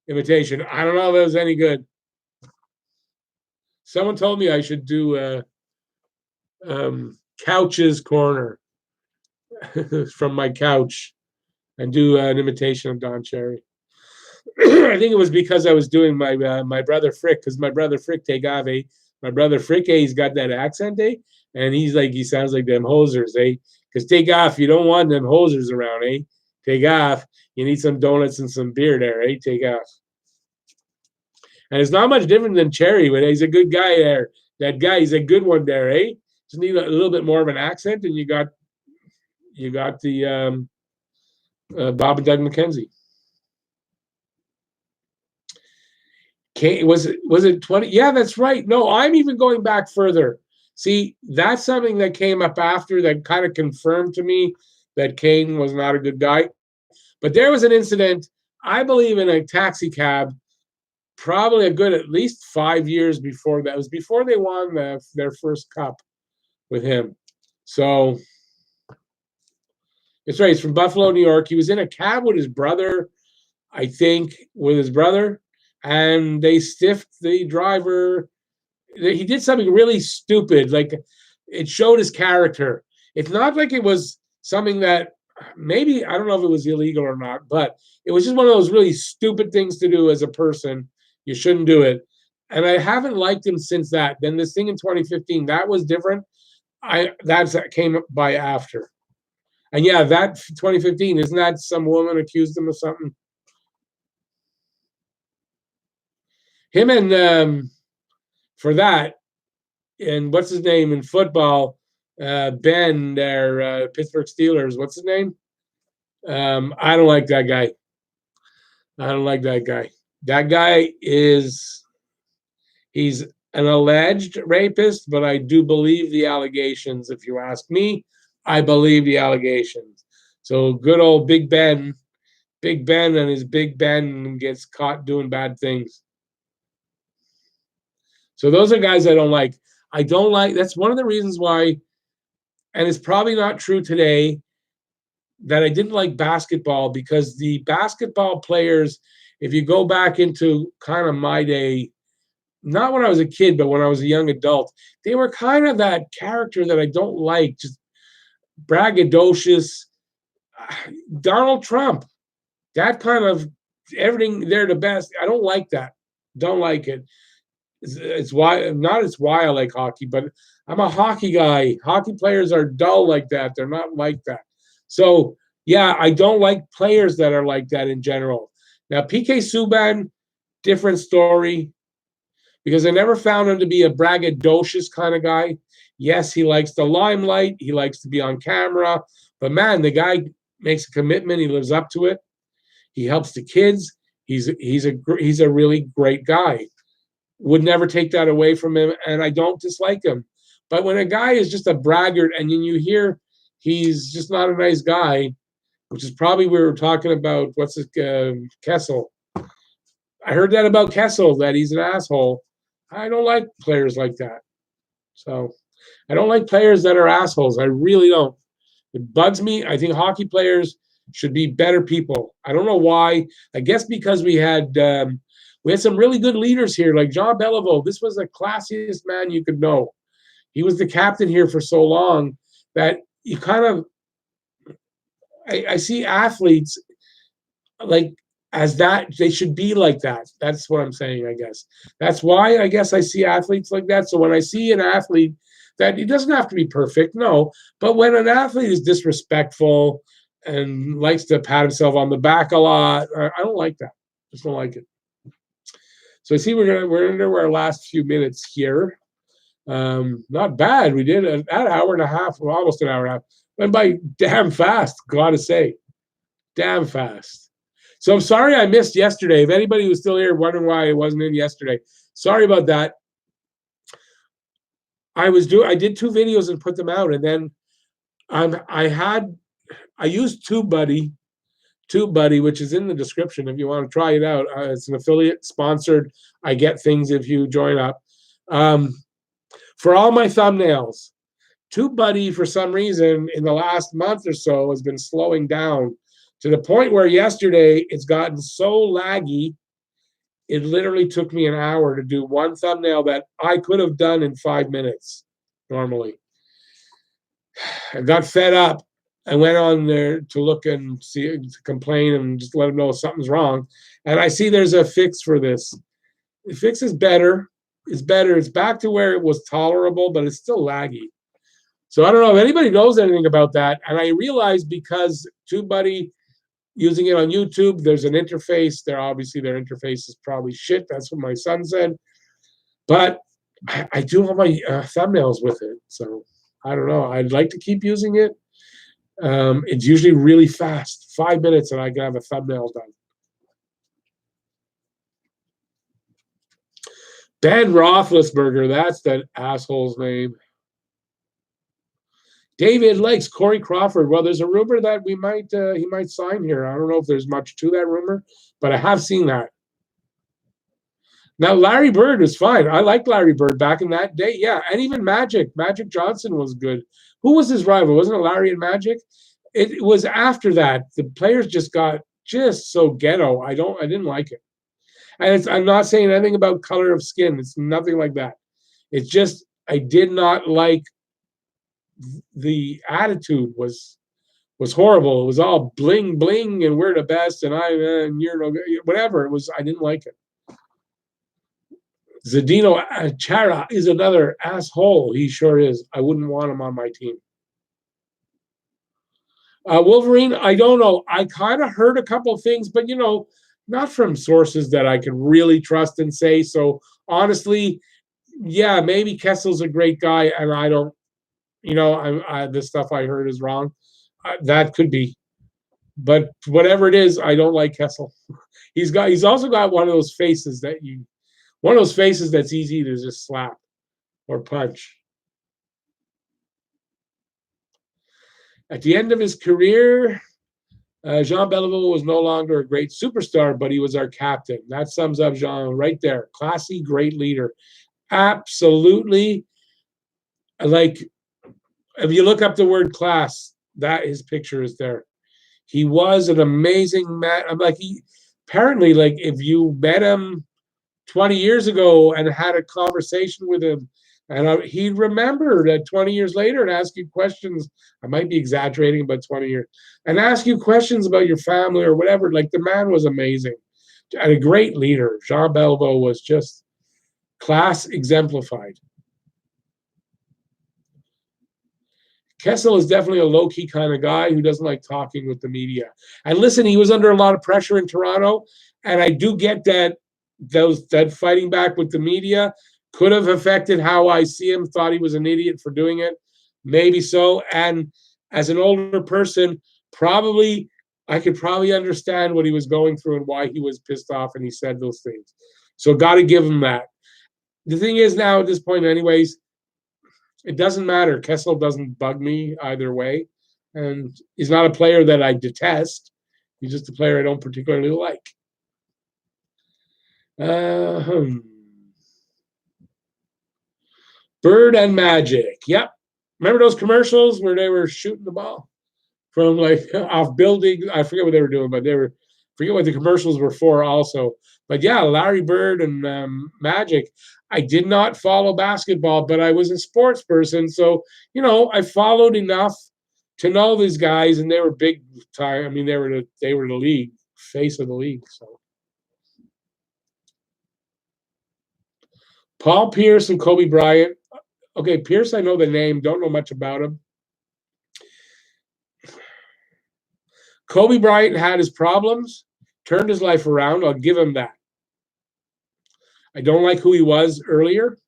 imitation. I don't know if it was any good. Someone told me I should do Couch's Corner from my couch and do an imitation of Don Cherry. I think it was because I was doing my brother Frick, because my brother Frick take off, eh? My brother Frick, he's got that accent, eh? And he sounds like them hosers, eh? Because take off, you don't want them hosers around, eh? Take off, you need some donuts and some beer there, eh? Take off. And it's not much different than Cherry, but he's a good guy there. That guy, he's a good one there, eh? Just need a little bit more of an accent, and you got the Bob and Doug McKenzie. Was it 20? Yeah, that's right. No, I'm even going back further. See, that's something that came up after that kind of confirmed to me that Kane was not a good guy. But there was an incident, I believe, in a taxi cab, probably a good at least 5 years before that. It was before they won their first cup with him. So it's right. He's from Buffalo, New York. He was in a cab with his brother, I think, and they stiffed the driver. He did something really stupid. Like, it showed his character. It's not like it was something that maybe, I don't know if it was illegal or not, but it was just one of those really stupid things to do as a person. You shouldn't do it. And I haven't liked him since that. Then this thing in 2015, that was different. That came by after. And yeah, that 2015, isn't that some woman accused him of something? Him and for that, and what's his name in football? Ben, their Pittsburgh Steelers. What's his name? I don't like that guy. I don't like that guy. That guy he's an alleged rapist, but I do believe the allegations. If you ask me, I believe the allegations. So good old Big Ben and his Big Ben gets caught doing bad things. So those are guys I don't like. I don't like, that's one of the reasons why, and it's probably not true today, that I didn't like basketball, because the basketball players, if you go back into kind of my day, not when I was a kid, but when I was a young adult, they were kind of that character that I don't like, just braggadocious. Donald Trump, that kind of everything, they're the best. I don't like that. Don't like it. It's why not it's why I like hockey, but I'm a hockey guy. Hockey players are dull like that. They're not like that. So yeah, I don't like players that are like that in general. Now PK Subban, different story, because I never found him to be a braggadocious kind of guy. Yes, he likes the limelight. He likes to be on camera, but man, the guy makes a commitment. He lives up to it. He helps the kids. He's a really great guy. Would never take that away from him, and I don't dislike him. But when a guy is just a braggart, and then you hear he's just not a nice guy, which is probably we were talking about, what's it, Kessel. I heard that about Kessel, that he's an asshole. I don't like players like that. So I don't like players that are assholes. I really don't. It bugs me. I think hockey players should be better people. I don't know why. I guess because we had some really good leaders here, like Jean Beliveau. This was the classiest man you could know. He was the captain here for so long that you kind of, I see athletes like as that, they should be like that. That's what I'm saying, I guess. That's why I guess I see athletes like that. So when I see an athlete, that he doesn't have to be perfect, no, but when an athlete is disrespectful and likes to pat himself on the back a lot, I don't like that. Just don't like it. So I see we're into our last few minutes here. Not bad. We did an hour and a half, well, almost an hour and a half. Went by damn fast, gotta say. Damn fast. So I'm sorry I missed yesterday. If anybody was still here wondering why I wasn't in yesterday, sorry about that. I did 2 videos and put them out, and then I used TubeBuddy, which is in the description if you want to try it out. It's an affiliate sponsored. I get things if you join up. For all my thumbnails, TubeBuddy, for some reason, in the last month or so, has been slowing down to the point where yesterday it's gotten so laggy, it literally took me an hour to do one thumbnail that I could have done in 5 minutes normally. I got fed up. I went on there to look and see, to complain and just let them know something's wrong. And I see there's a fix for this. The fix is better. It's better. It's back to where it was tolerable, but it's still laggy. So I don't know if anybody knows anything about that. And I realized because TubeBuddy, using it on YouTube, there's an interface. Obviously their interface is probably shit. That's what my son said. But I do all my thumbnails with it. So I don't know. I'd like to keep using it. It's usually really fast, 5 minutes, and I can have a thumbnail done. Ben Roethlisberger, that's that asshole's name. David likes Corey Crawford. Well, there's a rumor that he might sign here. I don't know if there's much to that rumor, but I have seen that. Now, Larry Bird is fine. I liked Larry Bird back in that day. Yeah, and even Magic Johnson was good. Who was his rival? Wasn't it Larry and Magic? It was after that. The players just got just so ghetto. I didn't like it. And I'm not saying anything about color of skin. It's nothing like that. It's just I did not like the attitude was was horrible. It was all bling bling and we're the best and and you're no whatever. It was. I didn't like it. Zdeno Chara is another asshole. He sure is. I wouldn't want him on my team. Wolverine, I don't know. I kind of heard a couple of things, but not from sources that I could really trust and say. So honestly, yeah, maybe Kessel's a great guy, and I don't. The stuff I heard is wrong. That could be, but whatever it is, I don't like Kessel. He's also got one of those faces that's easy to just slap or punch. At the end of his career, Jean Beliveau was no longer a great superstar, but he was our captain. That sums up Jean right there. Classy, great leader. Absolutely. Like, if you look up the word class, that his picture is there. He was an amazing man. I'm like, apparently, like, if you met him 20 years ago and had a conversation with him, and he'd remember that 20 years later and ask you questions. I might be exaggerating, but 20 years. And ask you questions about your family or whatever. Like, the man was amazing. And a great leader. Jean Beliveau was just class exemplified. Kessel is definitely a low-key kind of guy who doesn't like talking with the media. And listen, he was under a lot of pressure in Toronto, and I do get that that fighting back with the media could have affected how I see him. Thought he was an idiot for doing it. Maybe so. And as an older person, I could probably understand what he was going through and why he was pissed off and he said those things. So got to give him that. The thing is now at this point, anyways, it doesn't matter. Kessel doesn't bug me either way. And he's not a player that I detest. He's just a player I don't particularly like. Bird and Magic. Yep. Remember those commercials where they were shooting the ball from like off buildings? I forget what they were doing, but forget what the commercials were for also. But yeah, Larry Bird and Magic. I did not follow basketball, but I was a sports person. So, I followed enough to know these guys, and they were big time. I mean, they were the league, face of the league. So Paul Pierce and Kobe Bryant. Okay, Pierce, I know the name, don't know much about him. Kobe Bryant had his problems, turned his life around. I'll give him that. I don't like who he was earlier.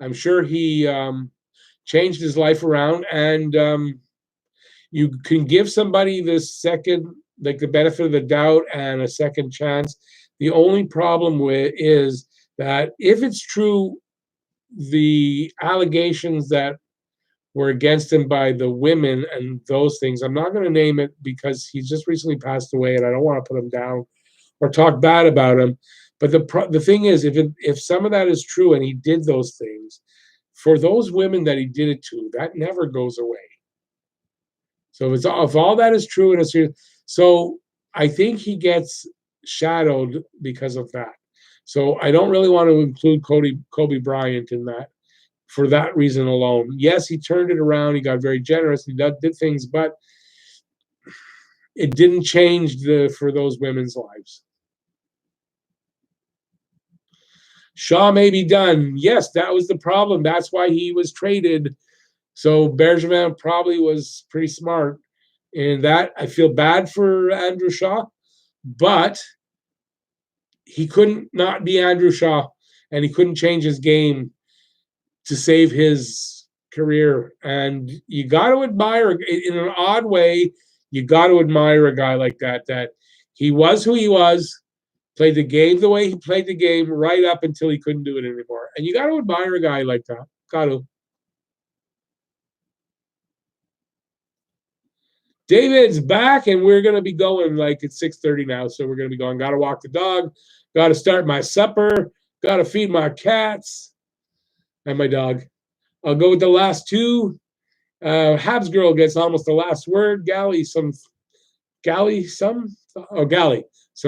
I'm sure he changed his life around, and you can give somebody this second, like the benefit of the doubt and a second chance. The only problem is that if it's true, the allegations that were against him by the women and those things, I'm not going to name it because he's just recently passed away, and I don't want to put him down or talk bad about him. But the thing is, if some of that is true and he did those things, for those women that he did it to, that never goes away. So if all that is true, so I think he gets shadowed because of that. So I don't really want to include Kobe Bryant in that for that reason alone. Yes, he turned it around. He got very generous. He did things, but it didn't change for those women's lives. Shaw may be done. Yes, that was the problem. That's why he was traded. So Bergevin probably was pretty smart in that. I feel bad for Andrew Shaw, but he couldn't not be Andrew Shaw, and he couldn't change his game to save his career. And you got to admire, in an odd way, you got to admire a guy like that he was who he was, played the game the way he played the game right up until he couldn't do it anymore. And you got to admire a guy like that. Got to. David's back, and we're going to be going like at 6:30 now. So we're going to be going. Got to walk the dog. Got to start my supper. Got to feed my cats and my dog. I'll go with the last two. Habs girl gets almost the last word. Galley, some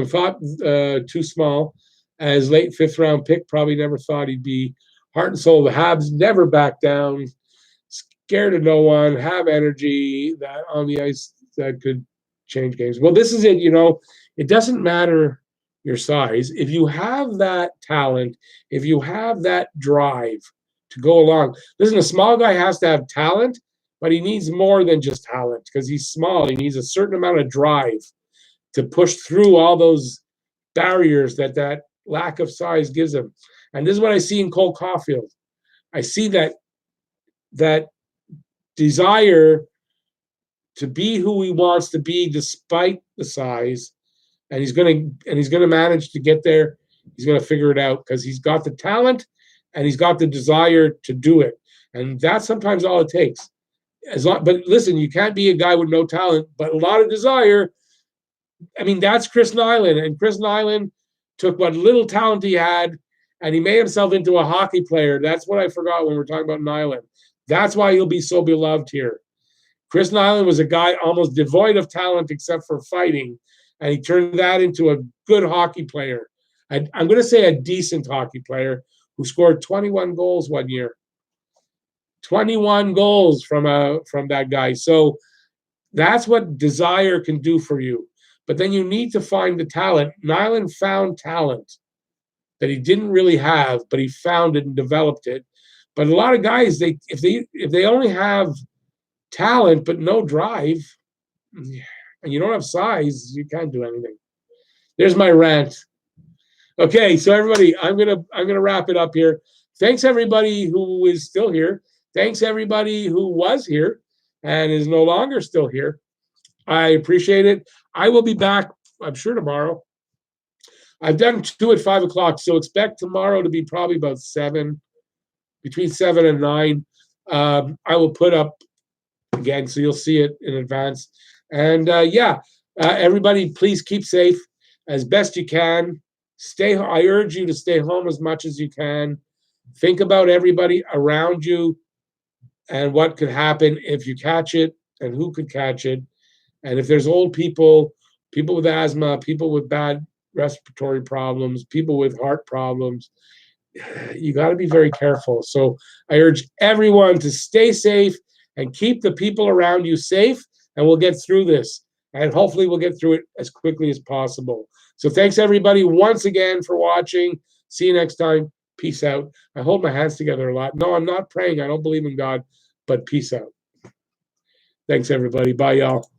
thought too small. As late 5th round pick, probably never thought he'd be heart and soul. The Habs never back down. Scared of no one. Have energy. That on the ice that could change games. Well, this is it. It doesn't matter your size. If you have that talent, if you have that drive to go along. Listen, a small guy has to have talent, but he needs more than just talent because he's small. He needs a certain amount of drive to push through all those barriers that lack of size gives him. And this is what I see in Cole Caulfield. I see that desire to be who he wants to be despite the size, and he's gonna manage to get there. He's gonna figure it out because he's got the talent and he's got the desire to do it, and that's sometimes all it takes. But listen, you can't be a guy with no talent, but a lot of desire. I mean, that's Chris Nyland, and Chris Nyland took what little talent he had, and he made himself into a hockey player. That's what I forgot when we're talking about Nyland. That's why he'll be so beloved here. Chris Nyland was a guy almost devoid of talent except for fighting, and he turned that into a good hockey player. I'm going to say a decent hockey player who scored 21 goals one year. 21 goals from that guy. So that's what desire can do for you. But then you need to find the talent. Nyland found talent that he didn't really have, but he found it and developed it. But a lot of guys, if they only have talent but no drive, and you don't have size, you can't do anything. There's my rant. Okay, so everybody, I'm gonna wrap it up here. Thanks everybody who is still here. Thanks everybody who was here and is no longer still here. I appreciate it. I will be back, I'm sure, tomorrow. I've done 2 at 5 o'clock, so expect tomorrow to be probably about 7, between 7 and 9. I will put up again, so you'll see it in advance. And everybody, please keep safe as best you can. I urge you to stay home as much as you can. Think about everybody around you and what could happen if you catch it and who could catch it. And if there's old people, people with asthma, people with bad respiratory problems, people with heart problems, you got to be very careful. So I urge everyone to stay safe and keep the people around you safe, and we'll get through this. And hopefully we'll get through it as quickly as possible. So thanks everybody once again for watching. See you next time. Peace out. I hold my hands together a lot. No, I'm not praying. I don't believe in God, but peace out. Thanks everybody. Bye y'all.